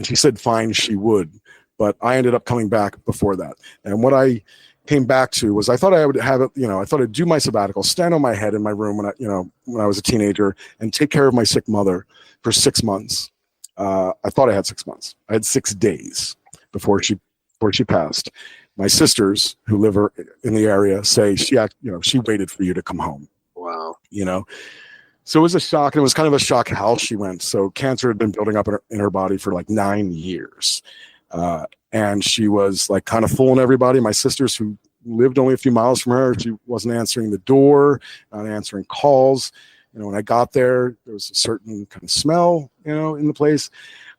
she said, fine, she would. But I ended up coming back before that. And what I came back to was, I thought I would have it, I thought I'd do my sabbatical, stand on my head in my room when I was a teenager, and take care of my sick mother for 6 months. I thought I had 6 months. I had 6 days before she passed. My sisters who live in the area say she waited for you to come home. Wow. So it was a shock, and it was kind of a shock how she went. So cancer had been building up in her body for like 9 years. And she was like kind of fooling everybody. My sisters, who lived only a few miles from her, she wasn't answering the door, not answering calls. When I got there was a certain kind of smell, in the place.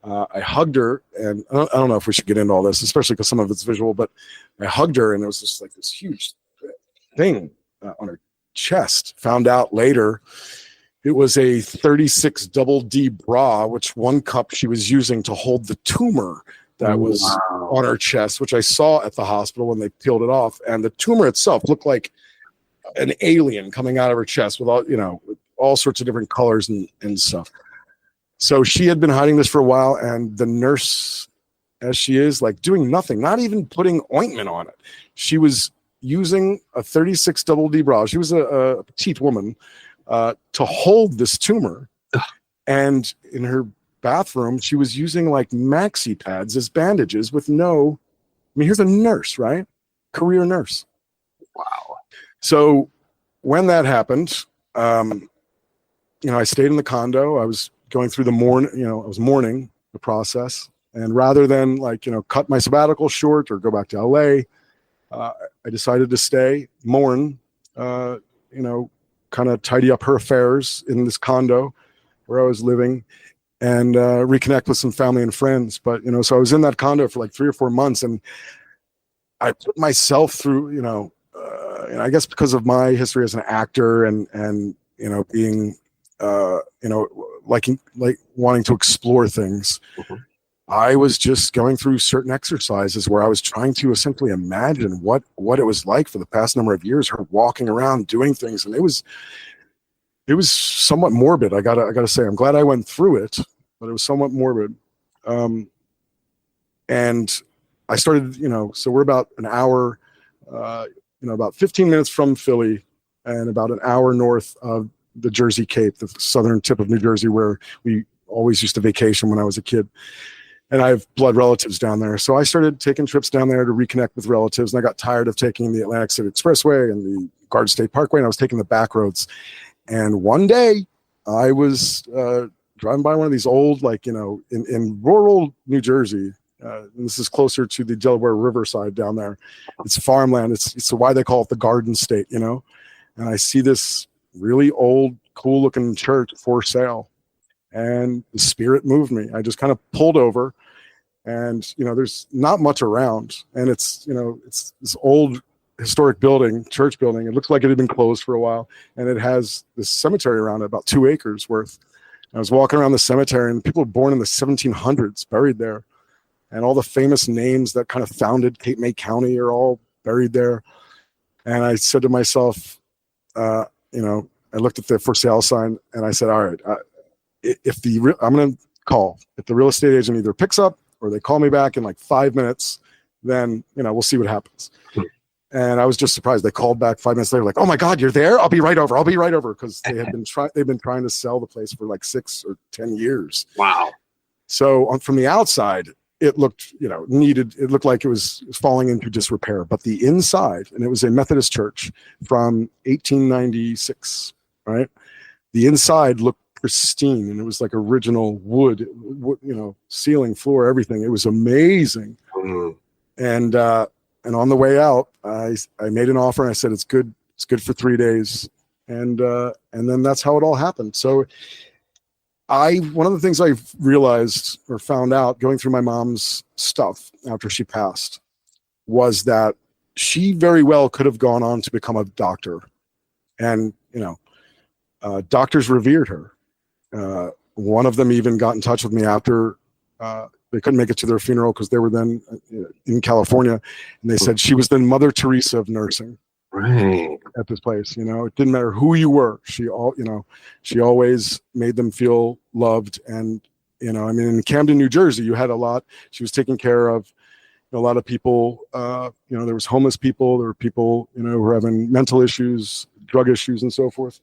I hugged her, and I don't know if we should get into all this, especially because some of it's visual, but I hugged her, and it was just like this huge thing on her chest. Found out later it was a 36 double D bra, which one cup she was using to hold the tumor that was on her chest, which I saw at the hospital when they peeled it off. And the tumor itself looked like an alien coming out of her chest with all sorts of different colors and stuff. So she had been hiding this for a while, and the nurse, as she is, doing nothing, not even putting ointment on it. She was using a 36 double D bra. She was a petite woman, to hold this tumor. And in her bathroom, she was using maxi pads as bandages with here's a nurse, right? Career nurse. Wow. So when that happened, I stayed in the condo. I was going through I was mourning the process. And rather than cut my sabbatical short or go back to LA, I decided to stay, mourn, kind of tidy up her affairs in this condo where I was living. and reconnect with some family and friends. But, so I was in that condo for like 3 or 4 months, and I put myself through, I guess because of my history as an actor and being, like wanting to explore things. Mm-hmm. I was just going through certain exercises where I was trying to essentially imagine what it was like for the past number of years, her walking around doing things. And it was somewhat morbid. I gotta say, I'm glad I went through it, but it was somewhat morbid. And I started, so we're about an hour, about 15 minutes from Philly and about an hour north of the Jersey Cape, the southern tip of New Jersey, where we always used to vacation when I was a kid. And I have blood relatives down there. So I started taking trips down there to reconnect with relatives. And I got tired of taking the Atlantic City Expressway and the Garden State Parkway. And I was taking the back roads. And one day I was driving by one of these old, in rural New Jersey. And this is closer to the Delaware Riverside down there. It's farmland. It's why they call it the Garden State, And I see this really old, cool looking church for sale. And the spirit moved me. I just kind of pulled over, and there's not much around, and it's this old historic building, church building. It looks like it had been closed for a while, and it has this cemetery around it, about 2 acres worth. I was walking around the cemetery, and people were born in the 1700s buried there, and all the famous names that kind of founded Cape May County are all buried there. And I said to myself, I looked at the for sale sign, and I said, all right, I'm going to call. If the real estate agent either picks up or they call me back in like 5 minutes, then, we'll see what happens. And I was just surprised. They called back 5 minutes later, like, oh my God, you're there? I'll be right over. Because they've been trying to sell the place for like 6 or 10 years. Wow. So from the outside, it looked, it looked like it was falling into disrepair, but the inside, and it was a Methodist church from 1896, right? The inside looked pristine, and it was like original wood, ceiling, floor, everything. It was amazing. Mm. And on the way out, I made an offer, and I said, it's good for 3 days. And then that's how it all happened. So one of the things I realized or found out going through my mom's stuff after she passed was that she very well could have gone on to become a doctor. And, doctors revered her. One of them even got in touch with me after they couldn't make it to their funeral because they were then in California, and they said she was the Mother Teresa of nursing. Right. At this place, it didn't matter who you were. She always made them feel loved. And in Camden, New Jersey, you had a lot. She was taking care of a lot of people. There was homeless people. There were people who were having mental issues, drug issues, and so forth.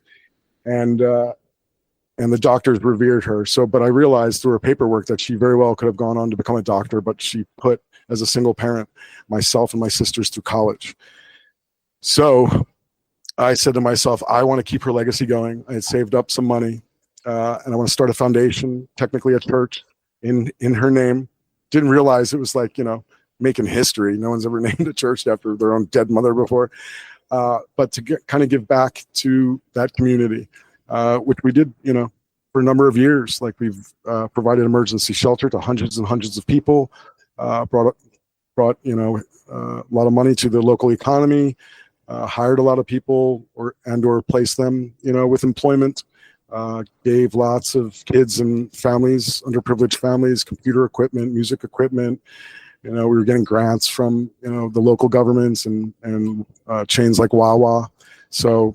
And the doctors revered her. But I realized through her paperwork that she very well could have gone on to become a doctor, but she put, as a single parent, myself and my sisters through college. So I said to myself, I want to keep her legacy going. I had saved up some money, and I want to start a foundation, technically a church, in her name. Didn't realize it was like, making history. No one's ever named a church after their own dead mother before. But to kind of give back to that community, which we did, for a number of years. Like we've provided emergency shelter to hundreds and hundreds of people, brought a lot of money to the local economy, hired a lot of people or placed them, with employment, gave lots of kids and families, underprivileged families, computer equipment, music equipment. We were getting grants from, the local governments and chains like Wawa. So,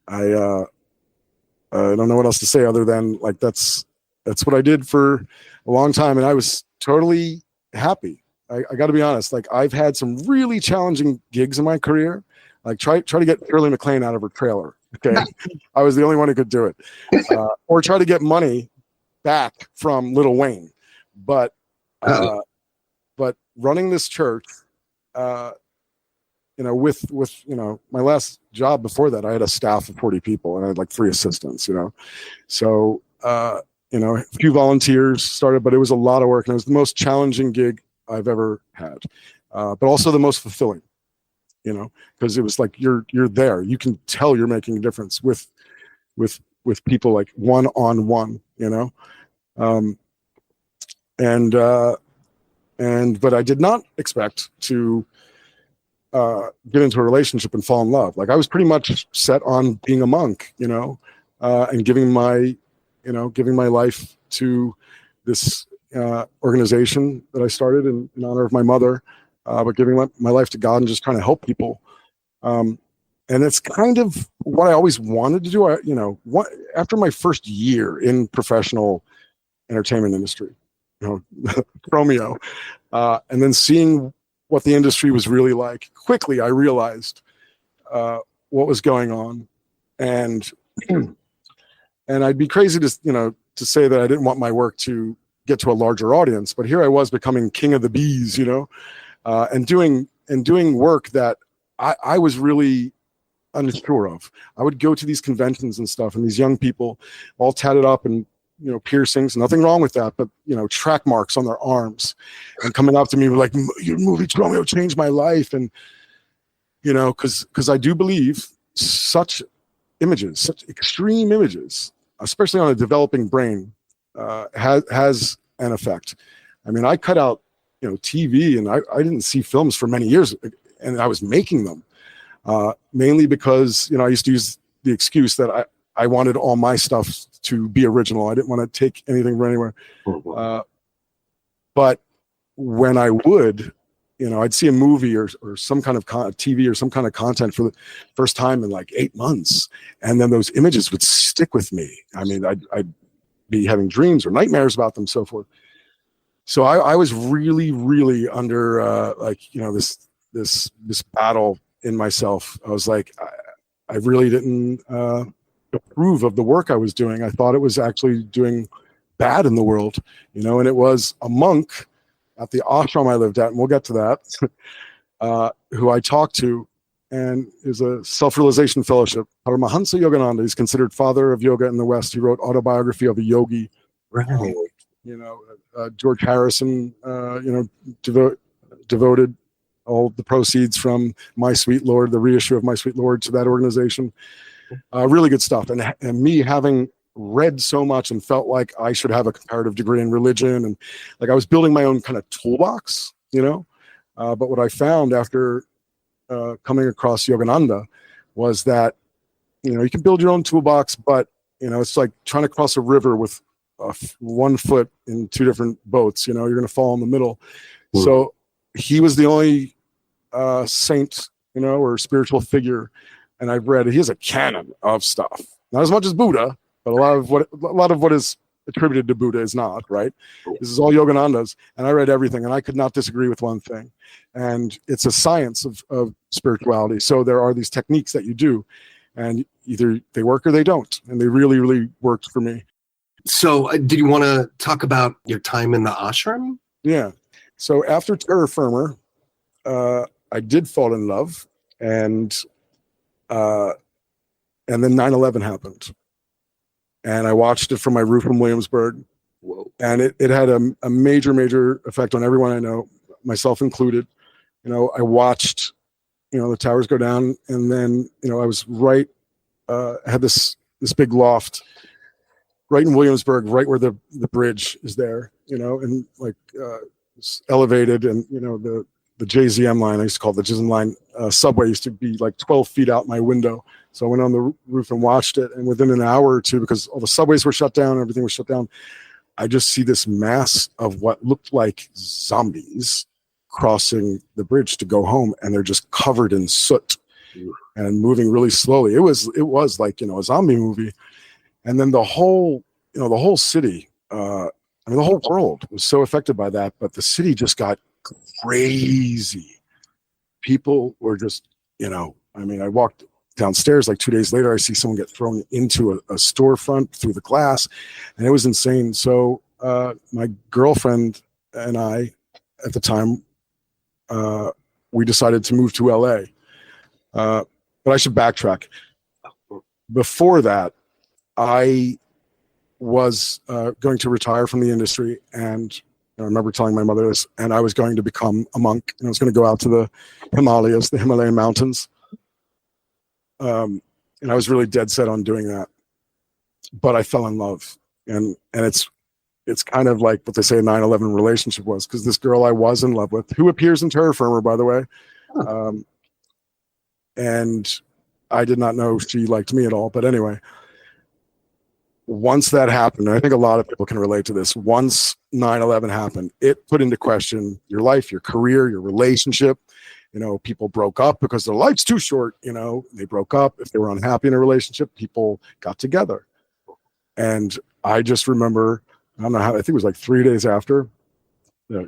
I don't know what else to say other than like, that's what I did for a long time. And I was totally happy. I got to be honest. Like I've had some really challenging gigs in my career. Like try to get Shirley MacLaine out of her trailer. Okay. I was the only one who could do it. Or try to get money back from Lil Wayne. But running this church, with my last job before that, I had a staff of 40 people and I had like 3 assistants, So, a few volunteers started, but it was a lot of work, and it was the most challenging gig I've ever had, but also the most fulfilling, because it was like you're there. You can tell you're making a difference with with people like one-on-one, you know. But I did not expect to get into a relationship and fall in love. Like I was pretty much set on being a monk, you know, and giving my life to this organization that I started in honor of my mother, but giving my life to God and just trying to help people. And it's kind of what I always wanted to do. After my first year in professional entertainment industry, you know, Romeo, and then seeing what the industry was really like, quickly I realized what was going on, and I'd be crazy to say that I didn't want my work to get to a larger audience, but here I was becoming king of the bees, you know, and doing work that I was really unsure of. I would go to these conventions and stuff, and these young people all tatted up and, you know, piercings, nothing wrong with that, but, you know, track marks on their arms, and coming up to me like, your movie Romeo changed my life. And, you know, because I do believe such images, such extreme images, especially on a developing brain, has an effect. I mean, I cut out, you know, TV, and I didn't see films for many years, and I was making them mainly because, you know, I used to use the excuse that I wanted all my stuff to be original. I didn't want to take anything from anywhere. But when I would, you know, I'd see a movie or some kind of TV or some kind of content for the first time in like 8 months, and then those images would stick with me. I mean, I'd be having dreams or nightmares about them, so forth. So I was really, really under like, you know, this battle in myself. I was like, I really didn't approve of the work I was doing. I thought it was actually doing bad in the world, you know. And it was a monk at the ashram I lived at, and we'll get to that, who I talked to, and is a self-realization fellowship. Paramahansa Yogananda. He's considered father of yoga in the West. He wrote Autobiography of a Yogi. Right. You know, George Harrison, you know, devoted all the proceeds from My Sweet Lord, the reissue of My Sweet Lord, to that organization. Really good stuff. And me having read so much and felt like I should have a comparative degree in religion, and like I was building my own kind of toolbox, you know. But what I found after coming across Yogananda was that, you know, you can build your own toolbox, but, you know, it's like trying to cross a river with 1 foot in 2 different boats. You know, you're going to fall in the middle. So he was the only saint, you know, or spiritual figure, and I've read he has a canon of stuff, not as much as Buddha, but a lot of what is attributed to Buddha is not, right? This is all Yogananda's, and I read everything, and I could not disagree with one thing. And it's a science of spirituality. So there are these techniques that you do, and either they work or they don't, and they really, really worked for me. So did you want to talk about your time in the ashram? Yeah. So after Terra Firma, I did fall in love, and then 9/11 happened, and I watched it from my roof in Williamsburg. Whoa. And it had a major effect on everyone I know, myself included. You know, I watched, you know, the towers go down, and then, you know, I was right, had this big loft right in Williamsburg, right where the bridge is there, you know, and like it's elevated, and, you know, the JZM line, I used to call it the JZM line, subway used to be like 12 feet out my window. So I went on the roof and watched it, and within an hour or two, because all the subways were shut down, everything was shut down, I just see this mass of what looked like zombies crossing the bridge to go home, and they're just covered in soot and moving really slowly. It was like, you know, a zombie movie. And then the whole city, I mean, the whole world was so affected by that, but the city just got crazy. People were just, you know, I mean, I walked downstairs like 2 days later, I see someone get thrown into a storefront through the glass, and it was insane. So my girlfriend and I, at the time, we decided to move to LA. But I should backtrack. Before that, I was going to retire from the industry, and I remember telling my mother this, and I was going to become a monk, and I was going to go out to the Himalayas, the Himalayan mountains. And I was really dead set on doing that. but I fell in love, and it's kind of like what they say a 9/11 relationship was, because this girl I was in love with, who appears in Terra Firma, by the way, and I did not know she liked me at all. But anyway, once that happened, I think a lot of people can relate to this. Once 9/11 happened, it put into question your life, your career, your relationship. You know, people broke up because their life's too short. You know, they broke up. If they were unhappy in a relationship, people got together. And I just remember, I don't know how, I think it was like 3 days after,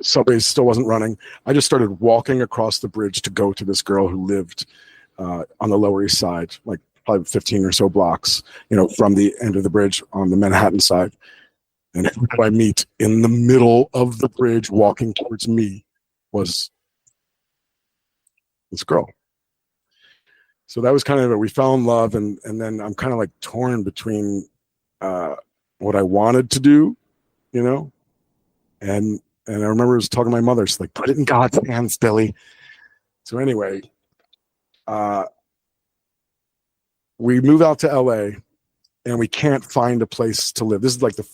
subway still wasn't running. I just started walking across the bridge to go to this girl who lived on the Lower East Side, like probably 15 or so blocks, you know, from the end of the bridge on the Manhattan side. And who do I meet in the middle of the bridge walking towards me was this girl. So that was kind of it. We fell in love, and then I'm kind of like torn between what I wanted to do, you know, and I remember I was talking to my mother. She's like, "Put it in God's hands, Billy." So anyway, we move out to LA, and we can't find a place to live. This is like the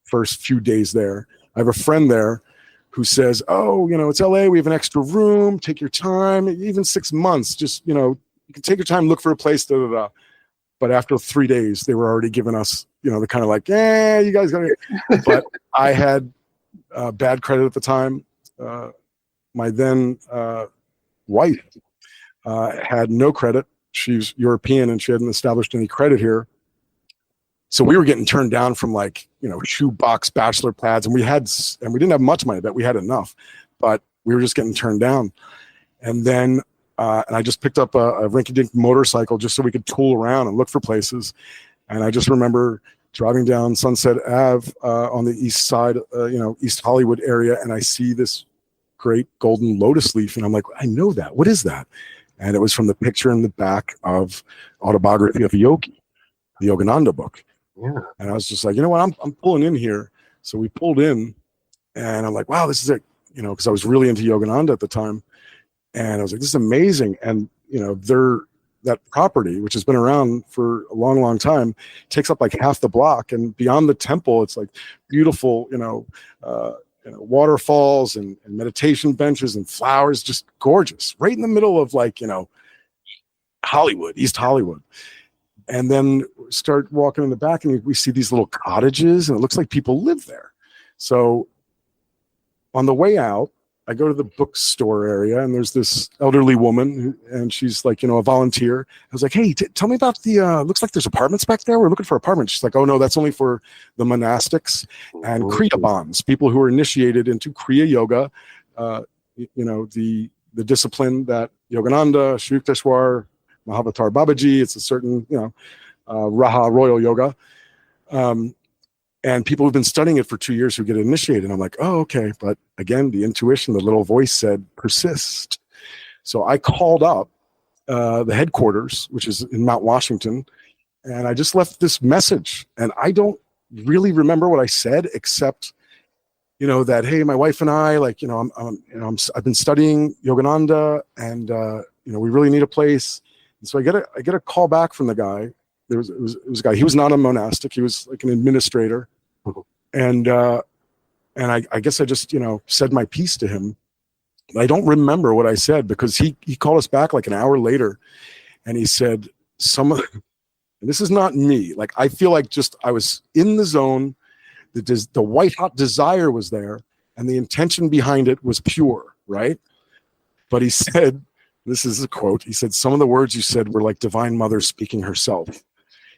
first few days there. I have a friend there who says, "Oh, you know, it's LA. We have an extra room. Take your time. Even 6 months. Just, you know, you can take your time, look for a place." Da, da, da. But after 3 days, they were already giving us, you know, the kind of like, "Yeah, you guys got to." But I had bad credit at the time. My then wife had no credit. She's European, and she hadn't established any credit here. So we were getting turned down from, like, you know, shoebox bachelor pads, and we didn't have much money, but we had enough, but we were just getting turned down. And then, and I just picked up a rinky-dink motorcycle just so we could tool around and look for places. And I just remember driving down Sunset Ave on the east side, you know, East Hollywood area, and I see this great golden lotus leaf, and I'm like, I know that. What is that? And it was from the picture in the back of Autobiography of a Yogi, the Yogananda book. Yeah. And I was just like, you know what, I'm pulling in here. So we pulled in, and I'm like, wow, this is it, you know, because I was really into Yogananda at the time. And I was like, this is amazing. And, you know, that property, which has been around for a long, long time, takes up like half the block. And beyond the temple, it's like beautiful, you know, waterfalls and meditation benches and flowers, just gorgeous, right in the middle of, like, you know, Hollywood, East Hollywood. And then start walking in the back, and we see these little cottages, and it looks like people live there. So on the way out, I go to the bookstore area, and there's this elderly woman, and she's like, you know, a volunteer. I was like, hey, tell me about the, looks like there's apartments back there. We're looking for apartments. She's like, oh no, that's only for the monastics and Kriya bonds, people who are initiated into Kriya yoga, you know, the discipline that Yogananda, Sri Yukteswar, Mahavatar Babaji, it's a certain, you know, Raha royal yoga. And people who've been studying it for 2 years who get initiated. I'm like, oh, okay. But again, the intuition, the little voice said, persist. So I called up the headquarters, which is in Mount Washington, and I just left this message. And I don't really remember what I said, except, you know, that, hey, my wife and I, like, you know, I've been studying Yogananda, and you know, we really need a place. And so I get a call back from the guy. It was a guy. He was not a monastic. He was like an administrator, and I guess I just, you know, said my piece to him. I don't remember what I said, because he called us back like an hour later, and he said, and this is not me. Like, I feel like just I was in the zone. The white hot desire was there, and the intention behind it was pure, right? But he said, this is a quote. He said, some of the words you said were like Divine Mother speaking herself.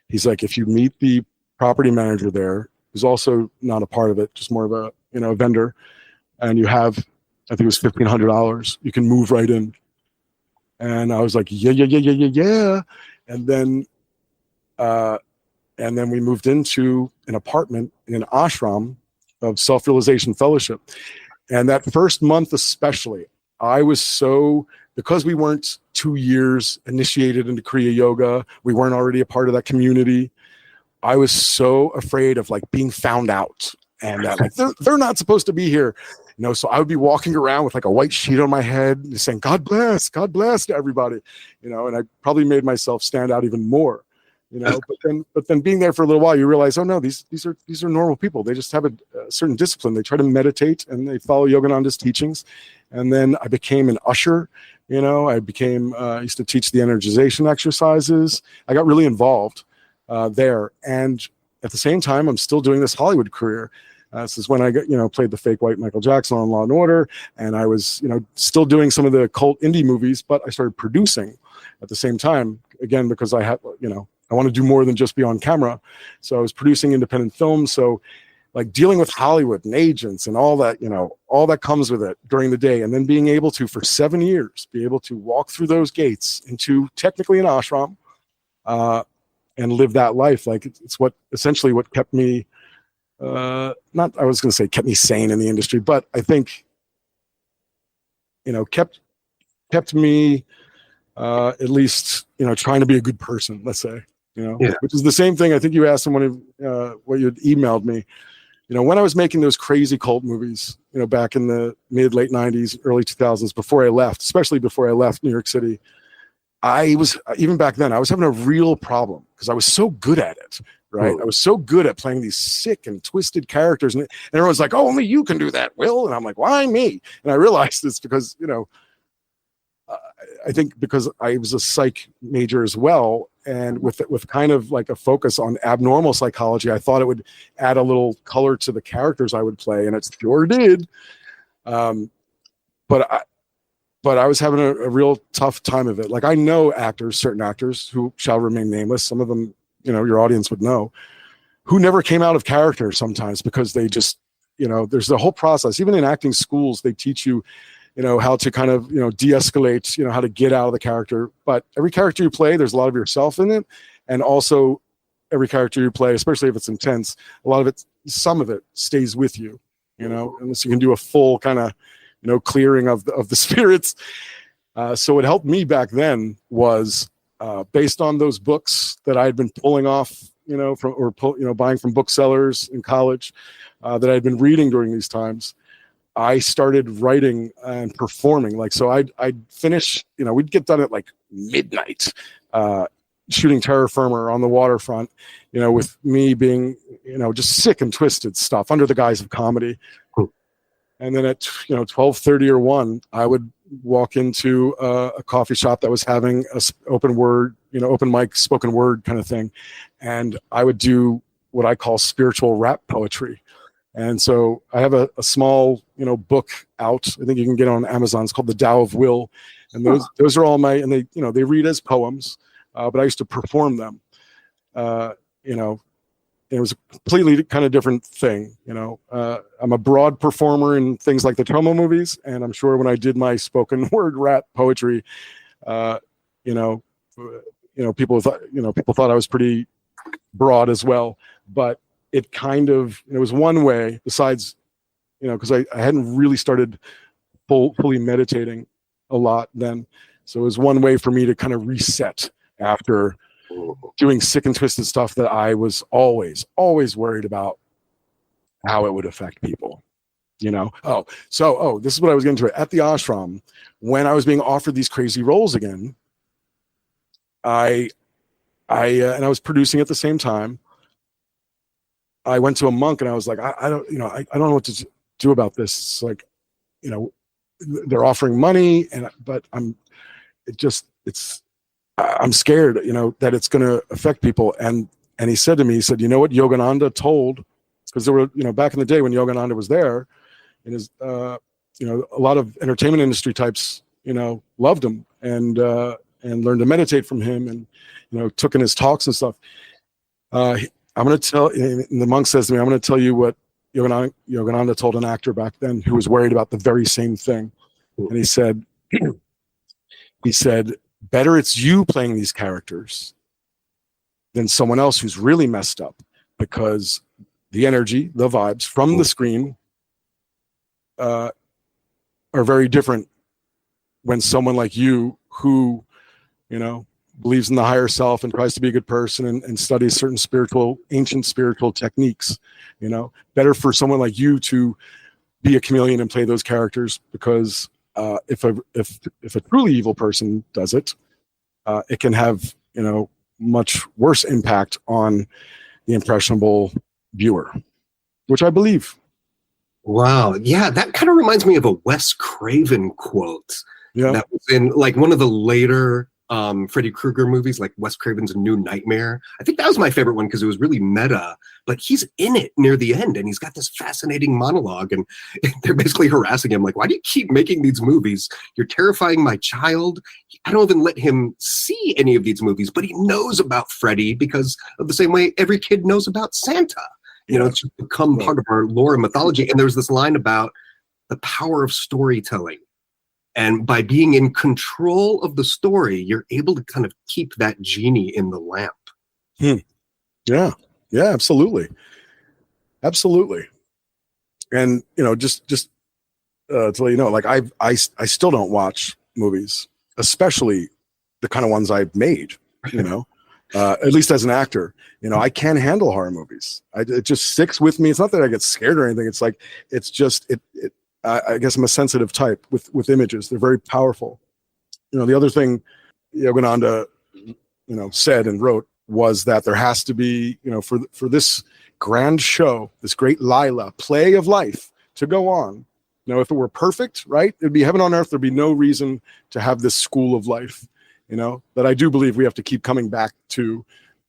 He's like, if you meet the property manager there, who's also not a part of it, just more of a, you know, a vendor, and you have, I think it was $1,500, you can move right in. And I was like, yeah. And then we moved into an apartment in an ashram of Self-Realization Fellowship. And that first month especially, I was so, because we weren't 2 years initiated into Kriya Yoga, we weren't already a part of that community, I was so afraid of, like, being found out, and like, they're not supposed to be here, you know. So I would be walking around with like a white sheet on my head, just saying, God bless to everybody, you know. And I probably made myself stand out even more, But then being there for a little while, you realize, oh no, these are normal people. They just have a certain discipline. They try to meditate and they follow Yogananda's teachings. And then I became an usher. I used to teach the energization exercises. I got really involved there. And at the same time, I'm still doing this Hollywood career. This is when I got, played the fake white Michael Jackson on Law and Order. And I was, still doing some of the cult indie movies, but I started producing at the same time, again, because I had, I want to do more than just be on camera. So I was producing independent films. So like dealing with Hollywood and agents and all that, all that comes with it during the day. And then being able to, for 7 years, be able to walk through those gates into technically an ashram and live that life. Like it's essentially what kept me, kept me sane in the industry, but I think, kept me at least, trying to be a good person, let's say, which is the same thing. I think you asked someone what you had emailed me, when I was making those crazy cult movies, back in the late 90s, early 2000s, before I left, especially before I left New York City, even back then, I was having a real problem because I was so good at it, right? I was so good at playing these sick and twisted characters. And everyone's like, oh, only you can do that, Will. And I'm like, why me? And I realized it's because, I think because I was a psych major as well, and with kind of like a focus on abnormal psychology, I thought it would add a little color to the characters I would play, and it sure did. But I was having a real tough time of it. Like I know certain actors who shall remain nameless. Some of them, your audience would know, who never came out of character sometimes because they just, there's the whole process. Even in acting schools, they teach you, how to kind of, de-escalate, how to get out of the character. But every character you play, there's a lot of yourself in it. And also every character you play, especially if it's intense, some of it stays with you, unless you can do a full kind of, clearing of the spirits. So what helped me back then was based on those books that I had been pulling off, buying from booksellers in college that I had been reading during these times. I started writing and performing. I'd finish, we'd get done at like midnight, shooting terra firma on the waterfront, with me being, just sick and twisted stuff under the guise of comedy. And then at 12:30 or 1, I would walk into a coffee shop that was having a open mic spoken word kind of thing, and I would do what I call spiritual rap poetry. And so I have a small book out. I think you can get it on Amazon. It's called The Tao of Will, and those are all and they read as poems, but I used to perform them. It was a completely kind of different thing. I'm a broad performer in things like the Tomo movies. And I'm sure when I did my spoken word rap poetry, people thought I was pretty broad as well, but it kind of, it was one way besides, cause I hadn't really started fully meditating a lot then. So it was one way for me to kind of reset after doing sick and twisted stuff that I was always worried about how it would affect people, this is what I was getting to. At the ashram, when I was being offered these crazy roles again, and I was producing at the same time. I went to a monk and I was like, I don't know what to do about this. It's like, they're offering money but I'm scared, that it's going to affect people. And he said to me, you know what Yogananda told, because there were, back in the day when Yogananda was there, and his, a lot of entertainment industry types, loved him and learned to meditate from him and, took in his talks and stuff. I'm going to tell, and the monk says to me, I'm going to tell you what Yogananda told an actor back then who was worried about the very same thing. And he said, better it's you playing these characters than someone else who's really messed up, because the energy, the vibes from the screen are very different when someone like you who, believes in the higher self and tries to be a good person and studies certain ancient spiritual techniques, better for someone like you to be a chameleon and play those characters, because if a truly evil person does it, it can have, much worse impact on the impressionable viewer, which I believe. Wow. Yeah, that kind of reminds me of a Wes Craven quote that was in like one of the later Freddy Krueger movies, like Wes Craven's New Nightmare. I think that was my favorite one because it was really meta, but he's in it near the end and he's got this fascinating monologue and they're basically harassing him like, why do you keep making these movies? You're terrifying my child. I don't even let him see any of these movies, but he knows about Freddy because of the same way every kid knows about Santa. You know, it's become part of our lore and mythology. And there's this line about the power of storytelling. And by being in control of the story, you're able to kind of keep that genie in the lamp. Yeah, absolutely. Absolutely. And, you know, just to let you know, like I still don't watch movies, especially the kind of ones I've made, you know. At least as an actor, you know, I can't handle horror movies. It just sticks with me. It's not that I get scared or anything. It's like, it's just, I guess I'm a sensitive type with images. They're very powerful. You know, the other thing Yogananda, you know, said and wrote was that there has to be, you know, for this grand show, this great Lila play of life to go on. You know, if it were perfect, right, it'd be heaven on earth. There'd be no reason to have this school of life. You know, that I do believe we have to keep coming back to,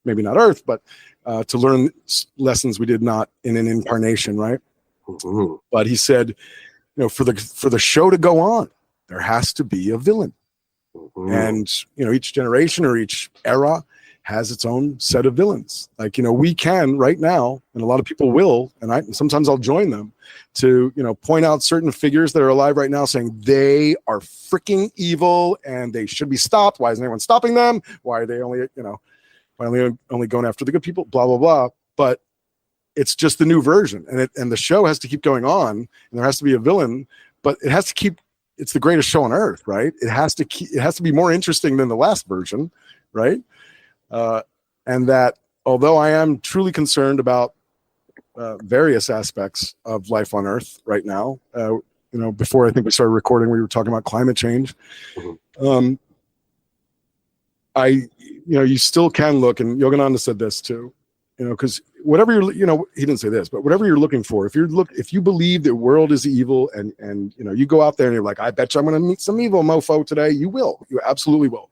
maybe not Earth, but to learn lessons we did not in an incarnation, right? Mm-hmm. But he said, you know, for the show to go on, there has to be a villain. Mm-hmm. And, you know, each generation or each era has its own set of villains. Like, you know, we can right now, and a lot of people will, and sometimes I'll join them to, you know, point out certain figures that are alive right now saying they are freaking evil and they should be stopped. Why isn't anyone stopping them? Why are they only, you know, only going after the good people, blah, blah, blah. But it's just the new version. And the show has to keep going on, and there has to be a villain, but it has to keep, it's the greatest show on earth, right? It has to be more interesting than the last version, right? And that although I am truly concerned about various aspects of life on Earth right now, you know, before I think we started recording, we were talking about climate change. You know, you still can look, and Yogananda said this too, you know, because whatever you're, you know, he didn't say this, but whatever you're looking for, if you believe the world is evil, and you know, you go out there and you're like, I bet you I'm going to meet some evil mofo today, you absolutely will.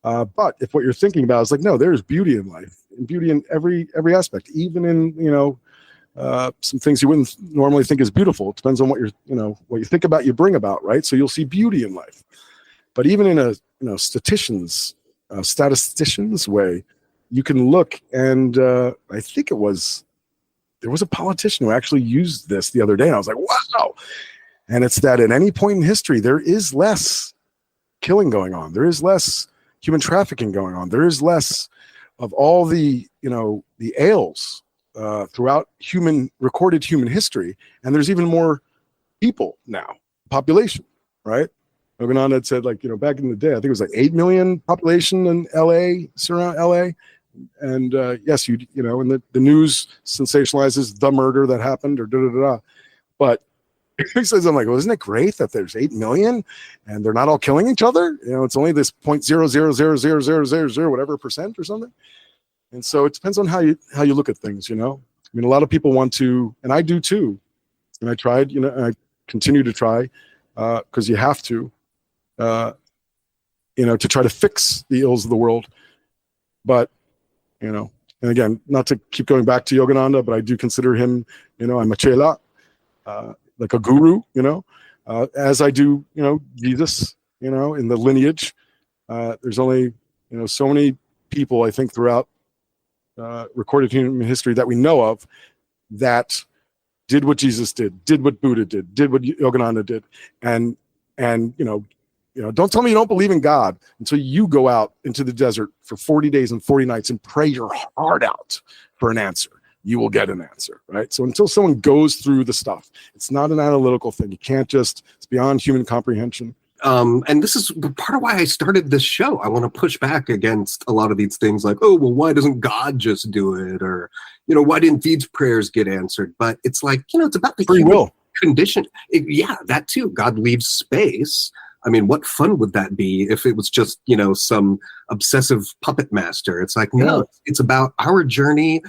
But if what you're thinking about is like, no, there's beauty in life, and beauty in every aspect, even in, you know, some things you wouldn't normally think is beautiful. It depends on what you think about, you bring about, right? So you'll see beauty in life. But even in a, you know, statistician's way, you can look, and I think there was a politician who actually used this the other day, and I was like, wow. And it's that at any point in history, there is less killing going on. There is less human trafficking going on. There is less of all the, you know, the ails throughout recorded human history. And there's even more people now, population, right? Yogananda had said, like, you know, back in the day, I think it was like 8 million population in LA, surround LA. And yes, you know, and the news sensationalizes the murder that happened or da-da-da-da. But he says, I'm like, well, isn't it great that there's 8 million and they're not all killing each other? You know, it's only this 0.0000000 whatever percent or something. And so it depends on how you look at things, you know. I mean, a lot of people want to, and I do too. And I tried, you know, and I continue to try because you have to, you know, to try to fix the ills of the world. But, you know, and again, not to keep going back to Yogananda, but I do consider him, you know, I'm a chela. Like a guru, you know, as I do, you know, Jesus, you know, in the lineage. There's only, you know, so many people, I think, throughout recorded human history that we know of that did what Jesus did what Buddha did what Yogananda did. And you know, don't tell me you don't believe in God until you go out into the desert for 40 days and 40 nights and pray your heart out for an answer. You will get an answer, right? So until someone goes through the stuff, it's not an analytical thing. You can't just, it's beyond human comprehension. And this is part of why I started this show. I want to push back against a lot of these things like, oh, well, why doesn't God just do it? Or, you know, why didn't these prayers get answered? But it's like, you know, it's about the free human will condition. Yeah, that too. God leaves space I mean, what fun would that be if it was just, some obsessive puppet master? It's like, no, it's about our journey.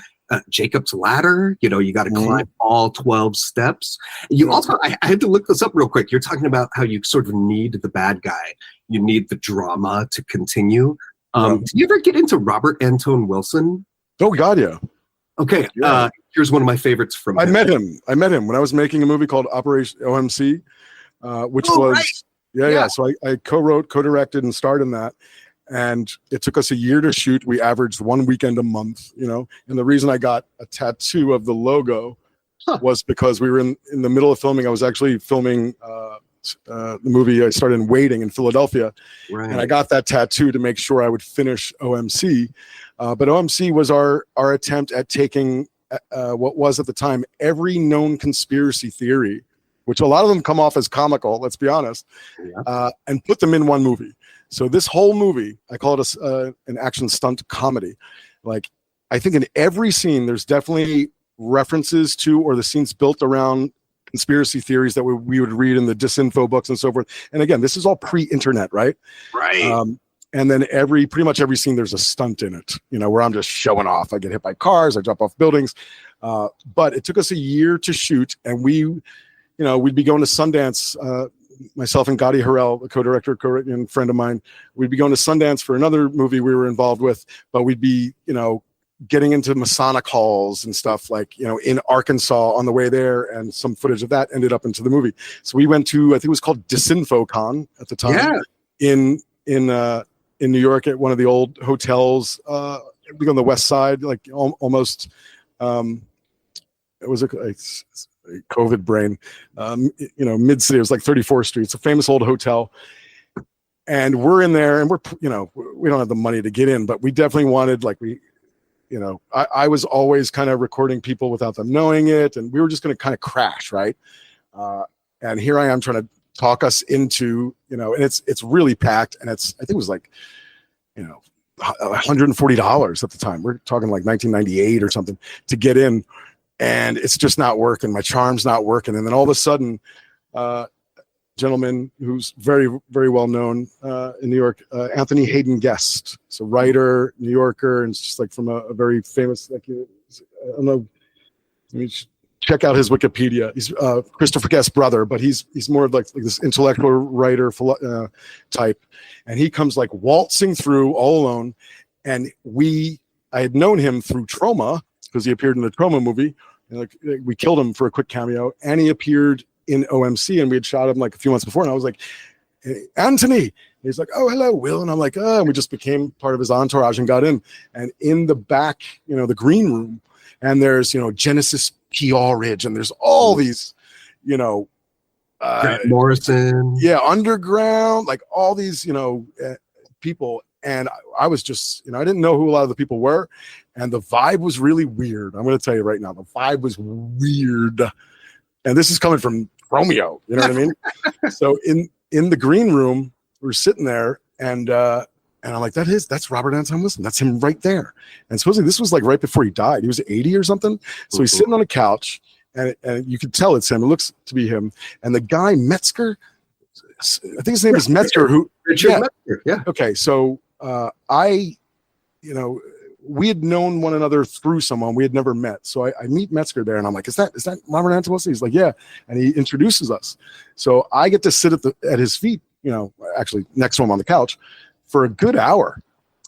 Jacob's ladder, you got to climb all 12 steps. You also, I had to look this up real quick. You're talking about how you sort of need the bad guy. You need the drama to continue. Did you ever get into Robert Anton Wilson? Oh, God, yeah. Okay, here's one of my favorites from him. I met him when I was making a movie called Operation OMC, which was, right. So I co-wrote, co-directed, and starred in that. And it took us a year to shoot. We averaged 1 weekend a month, and the reason I got a tattoo of the logo was because we were in the middle of filming. I was actually filming the movie. I started in Waiting in Philadelphia, and I got that tattoo to make sure I would finish OMC. But OMC was our attempt at taking what was at the time every known conspiracy theory, which a lot of them come off as comical, let's be honest, and put them in one movie. So this whole movie, I call it an action stunt comedy. Like, I think in every scene, there's definitely references to, or the scene's built around conspiracy theories that we would read in the disinfo books and so forth. And again, this is all pre-internet, right? Right. And then pretty much every scene, there's a stunt in it, where I'm just showing off. I get hit by cars, I jump off buildings. But it took us a year to shoot, and we'd be going to Sundance, myself and Gotti Harrell, a co-director, and friend of mine, we'd be going to Sundance for another movie we were involved with, but we'd be, getting into Masonic halls and stuff, like, in Arkansas on the way there, and some footage of that ended up into the movie. So we went to, I think it was called DisinfoCon at the time, in New York, at one of the old hotels, on the west side, like almost, it was a COVID brain, mid city. It was like 34th Street. It's a famous old hotel, and we're in there, and we don't have the money to get in, but we definitely wanted, like, I was always kind of recording people without them knowing it, and we were just going to kind of crash, right? And here I am trying to talk us into, and it's really packed, and I think it was like, $140 at the time. We're talking like 1998 or something to get in. And it's just not working. My charm's not working. And then all of a sudden, gentleman who's very, very well known in New York, Anthony Hayden Guest. So writer, New Yorker, and it's just like from a very famous, like, I don't know, I mean, check out his Wikipedia. He's Christopher Guest's brother, but he's more of like this intellectual writer type. And he comes like waltzing through all alone. And I had known him through Trauma, because he appeared in the Trauma movie, and like we killed him for a quick cameo, and he appeared in OMC, and we had shot him like a few months before, and I was like, hey, Anthony. And he's like, oh, hello, Will. And I'm like, oh, and we just became part of his entourage and got in. And in the back, the green room, and there's, Genesis PR Ridge, and there's all these, Grant Morrison. Yeah, underground, like all these, people. And I was just, I didn't know who a lot of the people were. And the vibe was really weird. I'm going to tell you right now, the vibe was weird. And this is coming from Romeo, you know what I mean? So in the green room, we're sitting there, and I'm like, that's Robert Anton Wilson. That's him right there. And supposedly this was like right before he died. He was 80 or something. So he's sitting on a couch, and you can tell it's him. It looks to be him. And the guy, Metzger, I think his name is Metzger, Richard Metzger, yeah. Okay, so we had known one another through someone we had never met. So I meet Metzger there, and I'm like, is that Robert Anton Wilson? He's like, yeah. And he introduces us. So I get to sit at his feet, actually next to him on the couch for a good hour.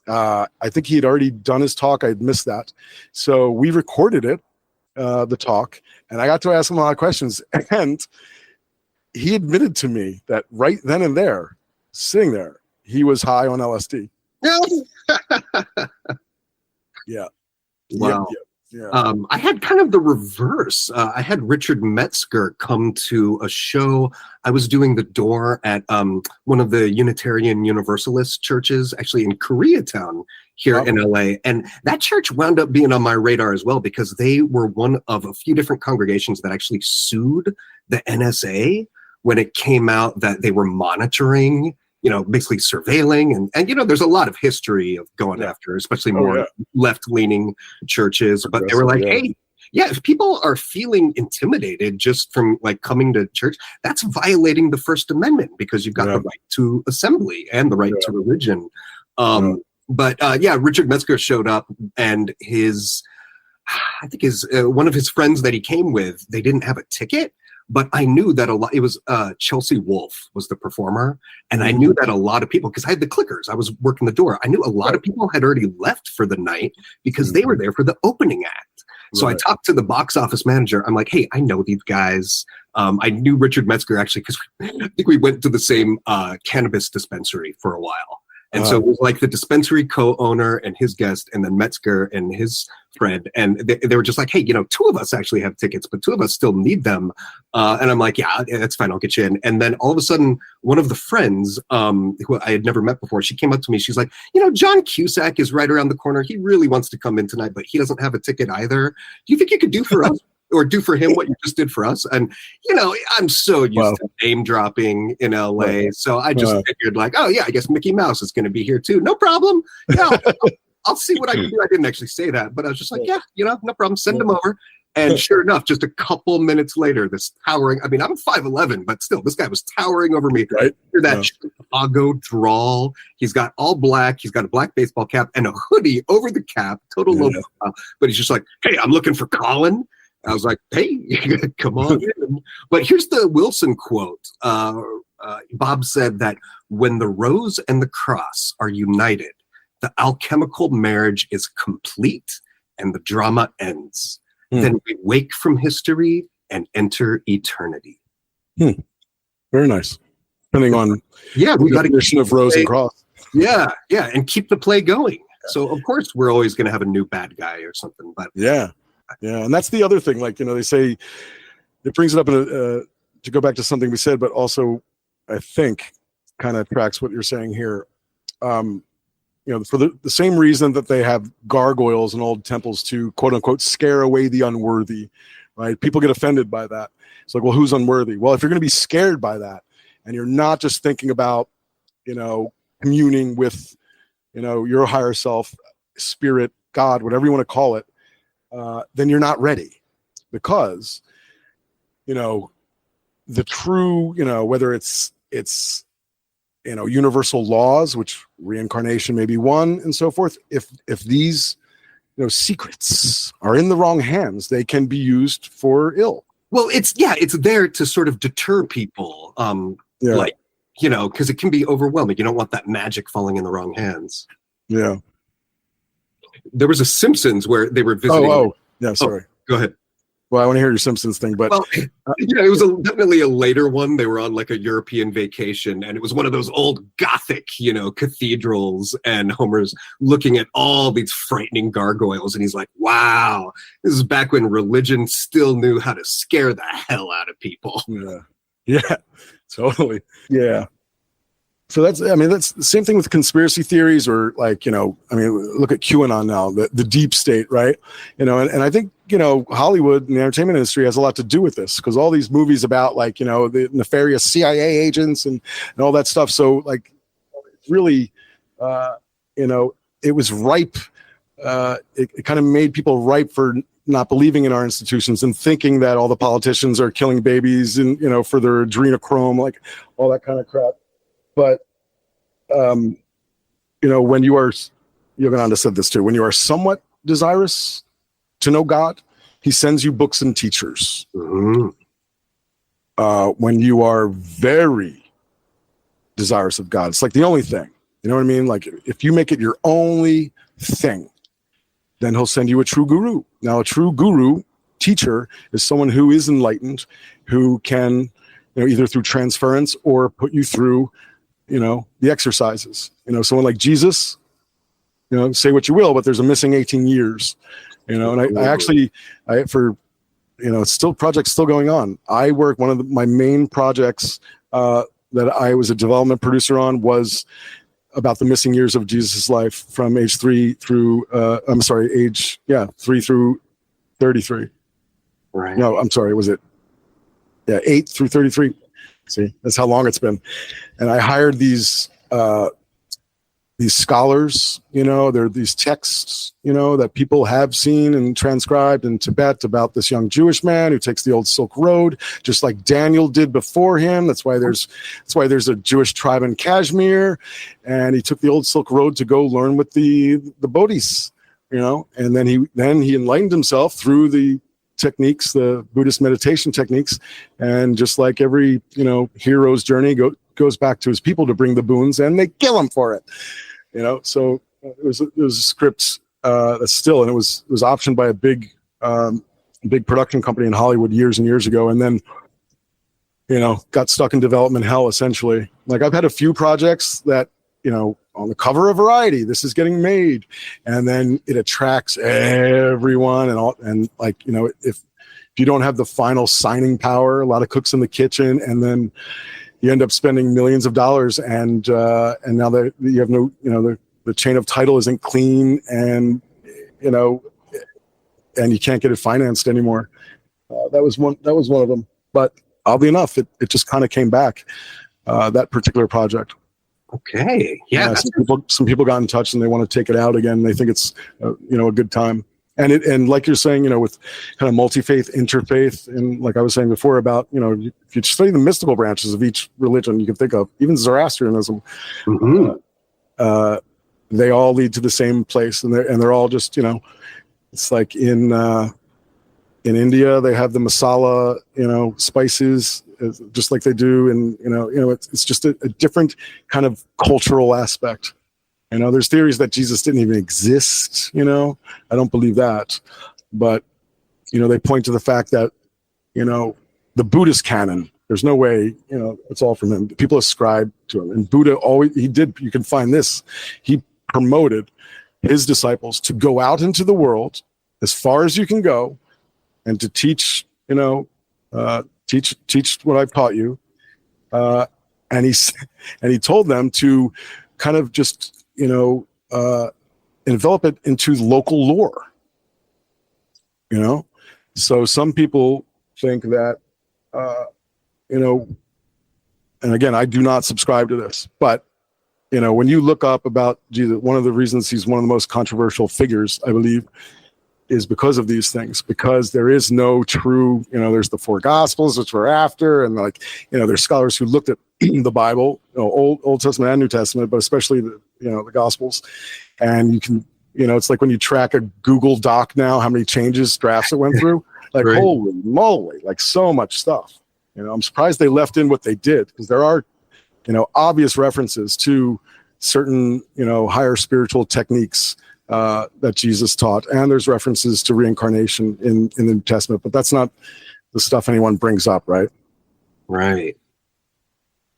I think he had already done his talk. I had missed that. So we recorded it, the talk, and I got to ask him a lot of questions. And he admitted to me that right then and there, sitting there, he was high on LSD. Yeah. Wow. Yeah. I had kind of the reverse. I had Richard Metzger come to a show. I was doing the door at one of the Unitarian Universalist churches, actually in Koreatown here in LA. And that church wound up being on my radar as well, because they were one of a few different congregations that actually sued the NSA when it came out that they were monitoring, basically surveilling. And there's a lot of history of going after, especially more left-leaning churches. But they were like, hey, yeah, if people are feeling intimidated just from like coming to church, that's violating the First Amendment, because you've got the right to assembly and the right to religion. But Richard Metzger showed up, and I think one of his friends that he came with, they didn't have a ticket. But I knew that it was Chelsea Wolfe was the performer. And I knew that a lot of people, because I had the clickers, I was working the door. I knew a lot of people had already left for the night because they were there for the opening act. So I talked to the box office manager. I'm like, hey, I know these guys. I knew Richard Metzger actually, because I think we went to the same cannabis dispensary for a while. And so it was like the dispensary co-owner and his guest, and then Metzger and his friend. And they were just like, hey, two of us actually have tickets, but two of us still need them. And I'm like, yeah, that's fine. I'll get you in. And then all of a sudden, one of the friends who I had never met before, she came up to me. She's like, John Cusack is right around the corner. He really wants to come in tonight, but he doesn't have a ticket either. Do you think you could do for us? Or do for him what you just did for us? And, I'm so used to name dropping in LA. So I just figured like, oh yeah, I guess Mickey Mouse is going to be here too. No problem. Yeah, I'll see what I can do. I didn't actually say that, but I was just like, yeah, no problem. Send him over. And sure enough, just a couple minutes later, this towering, I'm 5'11", but still, this guy was towering over me. Right. Hear that Chicago drawl. He's got all black. He's got a black baseball cap and a hoodie over the cap, total low profile. But he's just like, hey, I'm looking for Colin. I was like, hey, come on in. But here's the Wilson quote. Bob said that when the rose and the cross are united, the alchemical marriage is complete and the drama ends. Then we wake from history and enter eternity. Very nice. Depending on we got a definition of rose and cross. Yeah, and keep the play going. So, of course, we're always going to have a new bad guy or something. But yeah, and that's the other thing. Like, they say, it brings it up to go back to something we said, but also I think kind of tracks what you're saying here. For the same reason that they have gargoyles in old temples to quote unquote scare away the unworthy, right? People get offended by that. It's like, well, who's unworthy? Well, if you're going to be scared by that, and you're not just thinking about, communing with, your higher self, spirit, God, whatever you want to call it, then you're not ready, because, the true, whether it's universal laws, which reincarnation may be one, and so forth. If these, secrets are in the wrong hands, they can be used for ill. Well, it's there to sort of deter people, because it can be overwhelming. You don't want that magic falling in the wrong hands. Yeah. There was a Simpsons where they were visiting. Sorry. Go ahead. Well, I want to hear your Simpsons thing, but it was definitely a later one. They were on like a European vacation, and it was one of those old Gothic, cathedrals, and Homer's looking at all these frightening gargoyles, and he's like, wow, this is back when religion still knew how to scare the hell out of people. Yeah, totally. Yeah. So that's the same thing with conspiracy theories, or like, look at QAnon now, the deep state, right? And I think, Hollywood and the entertainment industry has a lot to do with this, because all these movies about like, the nefarious CIA agents and all that stuff. So like, really, it was ripe. It kind of made people ripe for not believing in our institutions and thinking that all the politicians are killing babies and, for their adrenochrome, like all that kind of crap. But, when you are, Yogananda said this too, when you are somewhat desirous to know God, he sends you books and teachers. Mm-hmm. When you are very desirous of God, it's like the only thing, you know what I mean? Like if you make it your only thing, then he'll send you a true guru. Now, a true guru teacher is someone who is enlightened, who can, either through transference or put you through, the exercises. Someone like Jesus, say what you will, but there's a missing 18 years, and it's still projects still going on. I work, one of my main projects that I was a development producer on was about the missing years of Jesus' life from age 3 through, 3 through 33. Right. No, I'm sorry. Was it? Yeah. 8 through 33. See, that's how long it's been. And I hired these these scholars, there are these texts, that people have seen and transcribed in Tibet about this young Jewish man who takes the old Silk Road, just like Daniel did before him. That's why there's a Jewish tribe in Kashmir, and he took the old Silk Road to go learn with the Bodhis, and then he enlightened himself through the techniques, the Buddhist meditation techniques, and just like every hero's journey goes back to his people to bring the boons, and they kill him for it. So it was a script that's still, and it was optioned by a big production company in Hollywood years and years ago, and then got stuck in development hell essentially. Like I've had a few projects that on the cover of Variety, this is getting made, and then it attracts everyone and if you don't have the final signing power, a lot of cooks in the kitchen, and then you end up spending millions of dollars, and now that you have no, the chain of title isn't clean, and and you can't get it financed anymore. That was one of them. But oddly enough, it just kind of came back, that particular project. Okay, yeah. Some people got in touch and they want to take it out again. They think it's a good time. And like you're saying, with kind of multi-faith, interfaith, and like I was saying before about, if you study the mystical branches of each religion you can think of, even Zoroastrianism, they all lead to the same place, and they're all just, it's like in India they have the masala, spices, just like they do, and it's just a different kind of cultural aspect. There's theories that Jesus didn't even exist, I don't believe that. But, they point to the fact that, the Buddhist canon, there's no way, it's all from him. People ascribe to him. And Buddha you can find this. He promoted his disciples to go out into the world as far as you can go and to teach, teach what I've taught you. And he told them to kind of just, envelop it into local lore, So some people think that, and again, I do not subscribe to this, but, when you look up about Jesus, one of the reasons he's one of the most controversial figures, I believe, is because of these things, because there is no true, there's the four gospels, which we're after. And there's scholars who looked at the Bible, Old Testament and New Testament, but especially the gospels. And you can, it's like when you track a Google Doc now, how many drafts it went through, like, right. Holy moly, like so much stuff. I'm surprised they left in what they did, because there are, obvious references to certain, higher spiritual techniques that Jesus taught, and there's references to reincarnation in the New Testament, but that's not the stuff anyone brings up, right? Right.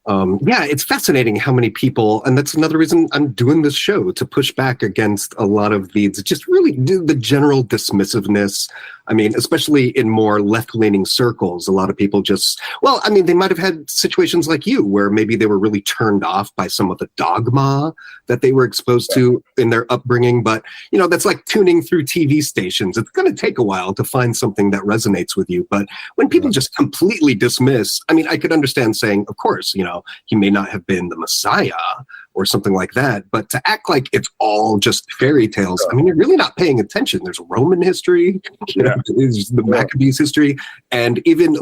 Yeah, it's fascinating how many people, and that's another reason I'm doing this show, to push back against a lot of these, just really the general dismissiveness. I mean, especially in more left-leaning circles, a lot of people just, they might have had situations like you, where maybe they were really turned off by some of the dogma that they were exposed to in their upbringing. But, that's like tuning through TV stations. It's going to take a while to find something that resonates with you. But when people just completely dismiss, I could understand saying, of course, he may not have been the Messiah or something like that, but to act like it's all just fairy tales, you're really not paying attention. There's Roman history, there's the Maccabees history, and even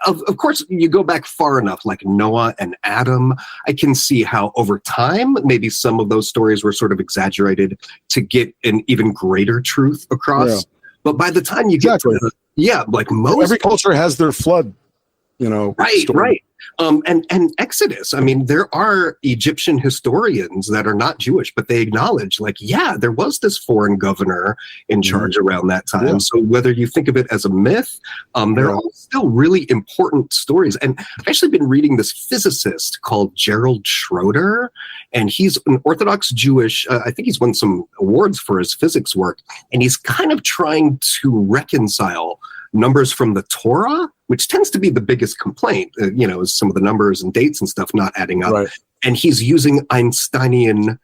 of course, you go back far enough, like Noah and Adam, I can see how over time, maybe some of those stories were sort of exaggerated to get an even greater truth across. Yeah. But by the time you get to every culture has their flood, right, story. Right. And Exodus, there are Egyptian historians that are not Jewish, but they acknowledge, there was this foreign governor in charge around that time. Yeah. So whether you think of it as a myth, they're all still really important stories. And I've actually been reading this physicist called Gerald Schroeder, and he's an Orthodox Jewish, I think he's won some awards for his physics work, and he's kind of trying to reconcile numbers from the Torah, which tends to be the biggest complaint, is some of the numbers and dates and stuff not adding up. Right. And he's using Einsteinian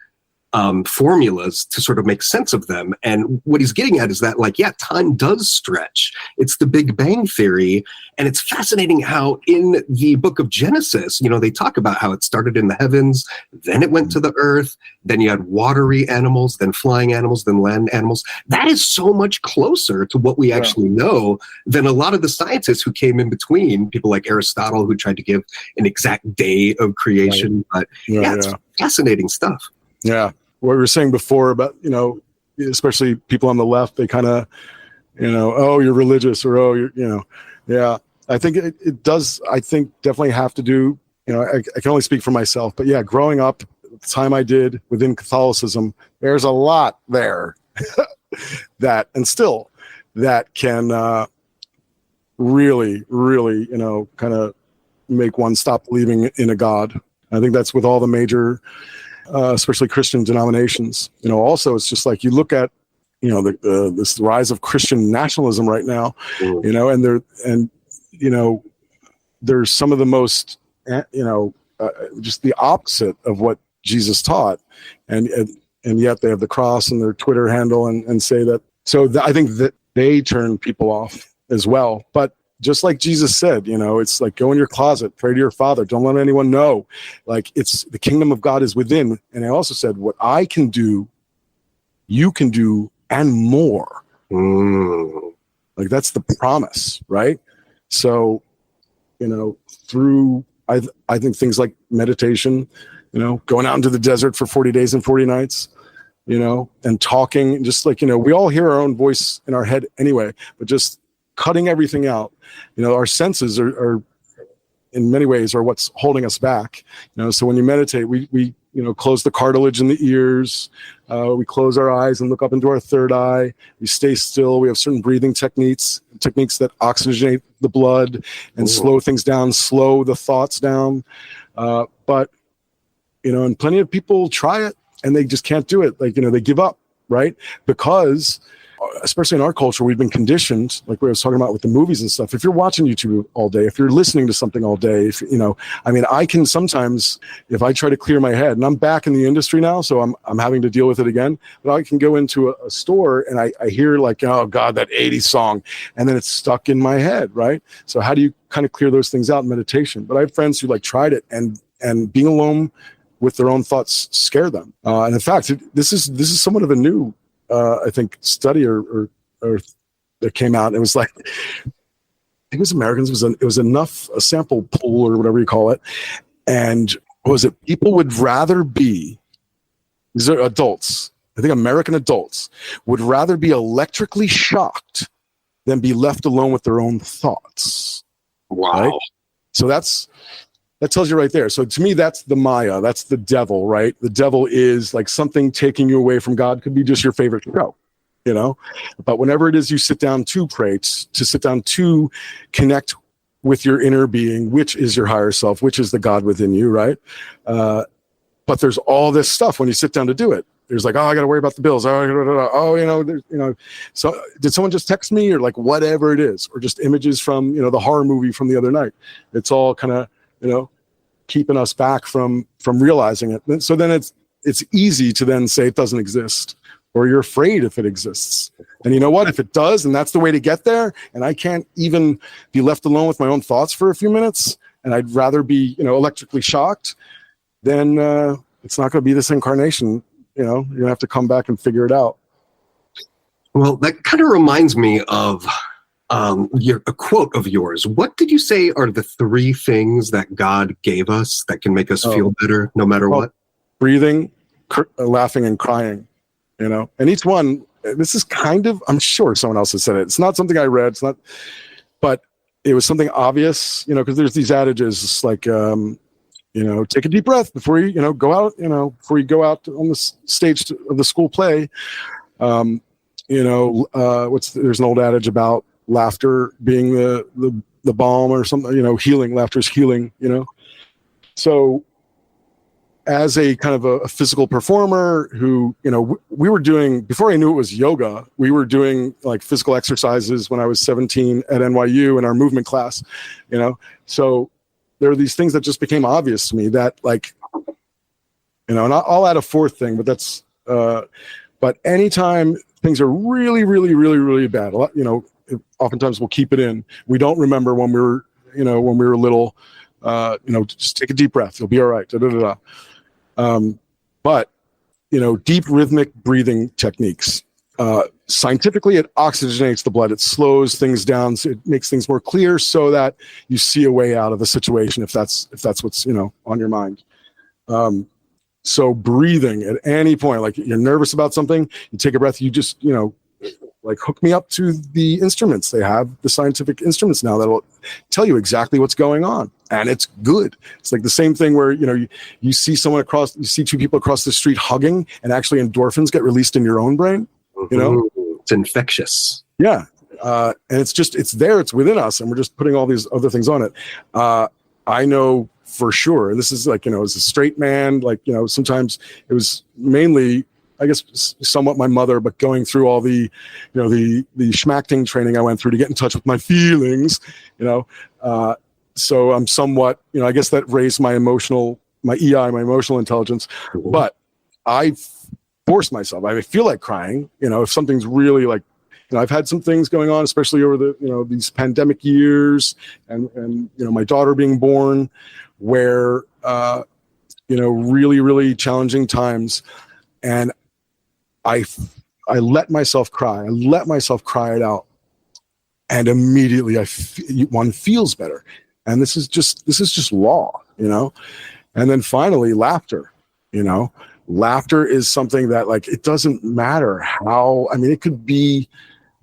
formulas to sort of make sense of them. And what he's getting at is that, like, yeah, time does stretch. It's the Big Bang Theory. And it's fascinating how in the book of Genesis, they talk about how it started in the heavens, then it went to the earth, then you had watery animals, then flying animals, then land animals. That is so much closer to what we actually know than a lot of the scientists who came in between, people like Aristotle, who tried to give an exact day of creation. But it's fascinating stuff. Yeah. What we were saying before about, especially people on the left, they kind of, oh, you're religious, or, oh, yeah. I think it does, definitely have to do, I can only speak for myself, but yeah, growing up, the time I did within Catholicism, there's a lot there that can really, really, kind of make one stop believing in a God. I think that's with all the major especially Christian denominations. Also, it's just like you look at, this rise of Christian nationalism right now, and there's some of the most, just the opposite of what Jesus taught, and yet they have the cross and their Twitter handle and say that. So I think that they turn people off as well. But just like Jesus said, it's like, go in your closet, pray to your Father. Don't let anyone know. Like, it's the kingdom of God is within. And I also said, what I can do, you can do, and more. Like, that's the promise, right? So, through, I think things like meditation, going out into the desert for 40 days and 40 nights, and talking, just like, we all hear our own voice in our head anyway, but just cutting everything out. Our senses are in many ways are what's holding us back. So when you meditate, we close the cartilage in the ears, we close our eyes and look up into our third eye. We stay still. We have certain breathing techniques that oxygenate the blood and slow things down, slow the thoughts down. But and plenty of people try it and they just can't do it. Like, they give up, right? Because especially in our culture, we've been conditioned, like we were talking about with the movies and stuff. If you're watching YouTube all day, if you're listening to something all day, I can sometimes, if I try to clear my head, and I'm back in the industry now, so I'm having to deal with it again, but I can go into a store and I hear like, oh God, that 80s song, and then it's stuck in my head, right? So how do you kind of clear those things out in meditation? But I have friends who like tried it, and being alone with their own thoughts scare them. And in fact, this is somewhat of a new I think study or that came out. It was like, I think it was Americans. It was a sample pool or whatever you call it. And was it people would rather be, these are adults, I think American adults would rather be electrically shocked than be left alone with their own thoughts. Wow. Right? So that tells you right there. So to me, that's the Maya. That's the devil, right? The devil is like something taking you away from God. Could be just your favorite show, But whenever it is you sit down to pray, to sit down to connect with your inner being, which is your higher self, which is the God within you, right? But there's all this stuff when you sit down to do it. There's like, oh, I got to worry about the bills. So did someone just text me, or like whatever it is, or just images from, the horror movie from the other night. It's all kind of, keeping us back from realizing it. So then it's easy to then say it doesn't exist, or you're afraid if it exists. And you know what? If it does, and that's the way to get there, and I can't even be left alone with my own thoughts for a few minutes, and I'd rather be, electrically shocked, then it's not going to be this incarnation. You're going to have to come back and figure it out. Well, that kind of reminds me of a quote of yours. What did you say are the 3 things that God gave us that can make us feel better no matter what? Breathing, laughing, and crying, and each one, this is kind of, I'm sure someone else has said it. It's not something I read. It's not, but it was something obvious, because there's these adages. It's like, take a deep breath before you, go out, before you go out on the stage of the school play. There's an old adage about laughter being the balm or something, healing. Laughter is healing, So as a kind of a physical performer who, we were doing, before I knew it was yoga, we were doing like physical exercises when I was 17 at NYU in our movement class, So there are these things that just became obvious to me that, like, And I'll add a fourth thing, but that's, but anytime things are really, really, really, really bad, oftentimes we'll keep it in. We don't remember when we were little, just take a deep breath. You'll be all right. But, deep rhythmic breathing techniques. Scientifically, it oxygenates the blood. It slows things down. So it makes things more clear so that you see a way out of a situation if that's what's, on your mind. So breathing at any point, like you're nervous about something, you take a breath, you just, like hook me up to the instruments. They have the scientific instruments now that'll tell you exactly what's going on. And it's good. It's like the same thing where, you see you see two people across the street hugging, and actually endorphins get released in your own brain. It's infectious. Yeah. And it's there, it's within us, and we're just putting all these other things on it. I know for sure, and this is like, as a straight man, like, sometimes it was mainly, I guess, somewhat my mother, but going through all the schmacting training I went through to get in touch with my feelings, so I'm somewhat, I guess that raised my emotional intelligence, but I force myself. I feel like crying, if something's really like, I've had some things going on, especially over the, these pandemic years and my daughter being born, where, really, really challenging times. And I let myself cry. I let myself cry it out. And immediately one feels better. And this is just law, And then finally, laughter, Laughter is something that, like, it doesn't matter how, it could be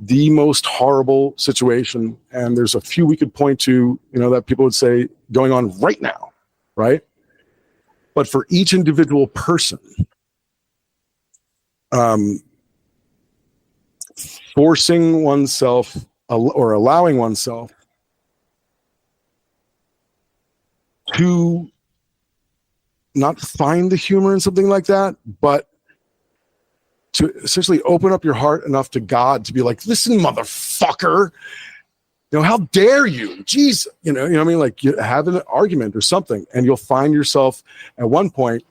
the most horrible situation, and there's a few we could point to, that people would say going on right now, right? But for each individual person, forcing oneself or allowing oneself to not find the humor in something like that, but to essentially open up your heart enough to God to be like, listen, motherfucker, how dare you? Jeez, like, you have an argument or something, and you'll find yourself at one point,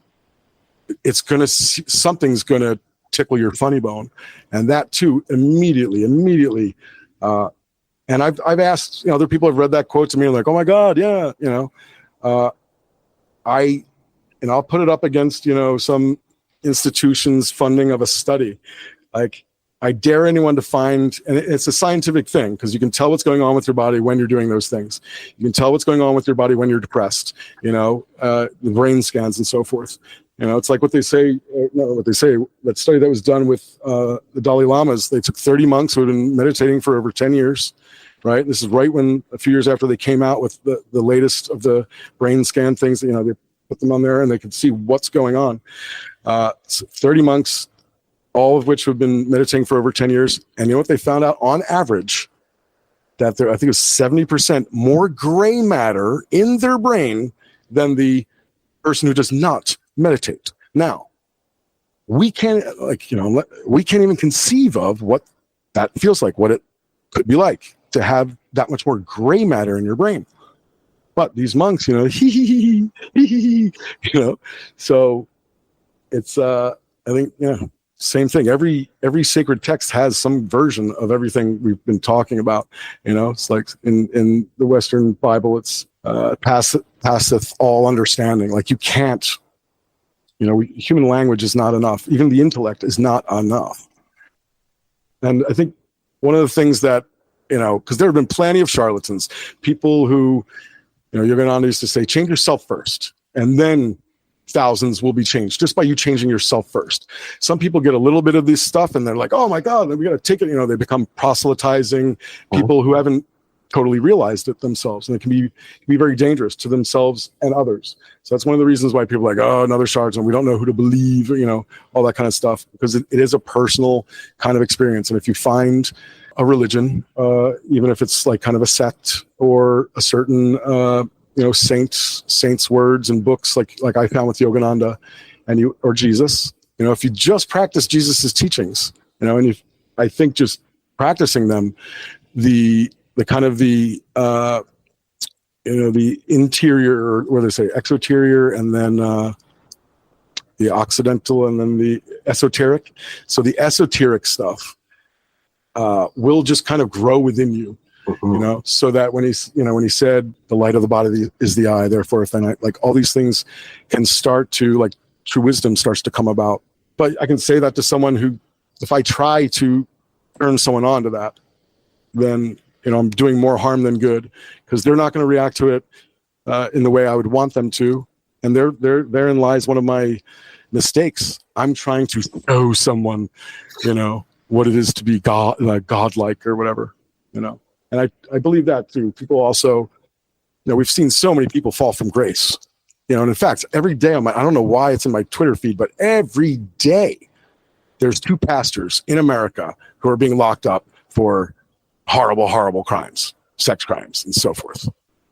something's gonna tickle your funny bone, and that too immediately. And I've asked, other people have read that quote to me and like, oh my God, yeah, I'll put it up against, some institution's funding of a study. Like, I dare anyone to find, and it's a scientific thing, because you can tell what's going on with your body when you're doing those things. You can tell what's going on with your body when you're depressed, the brain scans and so forth. It's like what they say, that study that was done with the Dalai Lamas. They took 30 monks who had been meditating for over 10 years, right? This is right when, a few years after they came out with the latest of the brain scan things, they put them on there and they could see what's going on. 30 monks, all of which have been meditating for over 10 years. And you know what they found out? On average, that there, I think it was 70% more gray matter in their brain than the person who does not meditate. Now, we can't even conceive of what that feels like, what it could be like to have that much more gray matter in your brain. But these monks, so it's, I think, same thing. Every sacred text has some version of everything we've been talking about. It's like in the Western Bible, it's passeth all understanding. Like, you can't, human language is not enough. Even the intellect is not enough. And I think one of the things that, because there have been plenty of charlatans, people who, Yogananda used to say, change yourself first, and then thousands will be changed just by you changing yourself first. Some people get a little bit of this stuff and they're like, oh my God, we got to take it. They become proselytizing people who haven't totally realized it themselves. And it can be very dangerous to themselves and others. So that's one of the reasons why people are like, oh, another charlatan, we don't know who to believe, all that kind of stuff, because it is a personal kind of experience. And if you find a religion, even if it's like kind of a sect or a certain, saints words and books, like I found with Yogananda or Jesus, if you just practice Jesus's teachings, and I think just practicing them, the kind of the interior, or what do they say, exoterior, and then the Occidental and then the esoteric. So the esoteric stuff will just kind of grow within you, you know, so that when he said the light of the body is the eye, therefore if I, like all these things can start to, like, true wisdom starts to come about. But I can say that to someone who, if I try to turn someone on to that, then, you know, I'm doing more harm than good, because they're not going to react to it in the way I would want them to. And therein lies one of my mistakes. I'm trying to show someone, you know, what it is to be godlike or whatever, you know. And I believe that too. People also, you know, we've seen so many people fall from grace, you know. And in fact, every day I don't know why it's in my Twitter feed, but every day there's 2 pastors in America who are being locked up for horrible, horrible crimes, sex crimes, and so forth.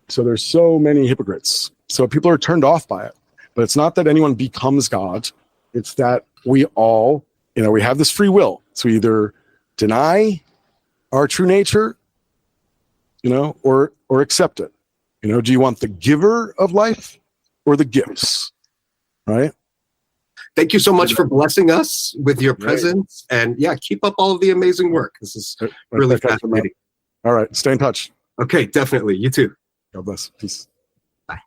So there's so many hypocrites. So people are turned off by it. But it's not that anyone becomes God. It's that we all, you know, we have this free will. So we either deny our true nature, you know, or accept it. You know, do you want the giver of life or the gifts? Right? Thank you so much for blessing us with your presence. And yeah, keep up all of the amazing work. This is really fascinating. All right. Stay in touch. Okay, definitely. You too. God bless. Peace. Bye.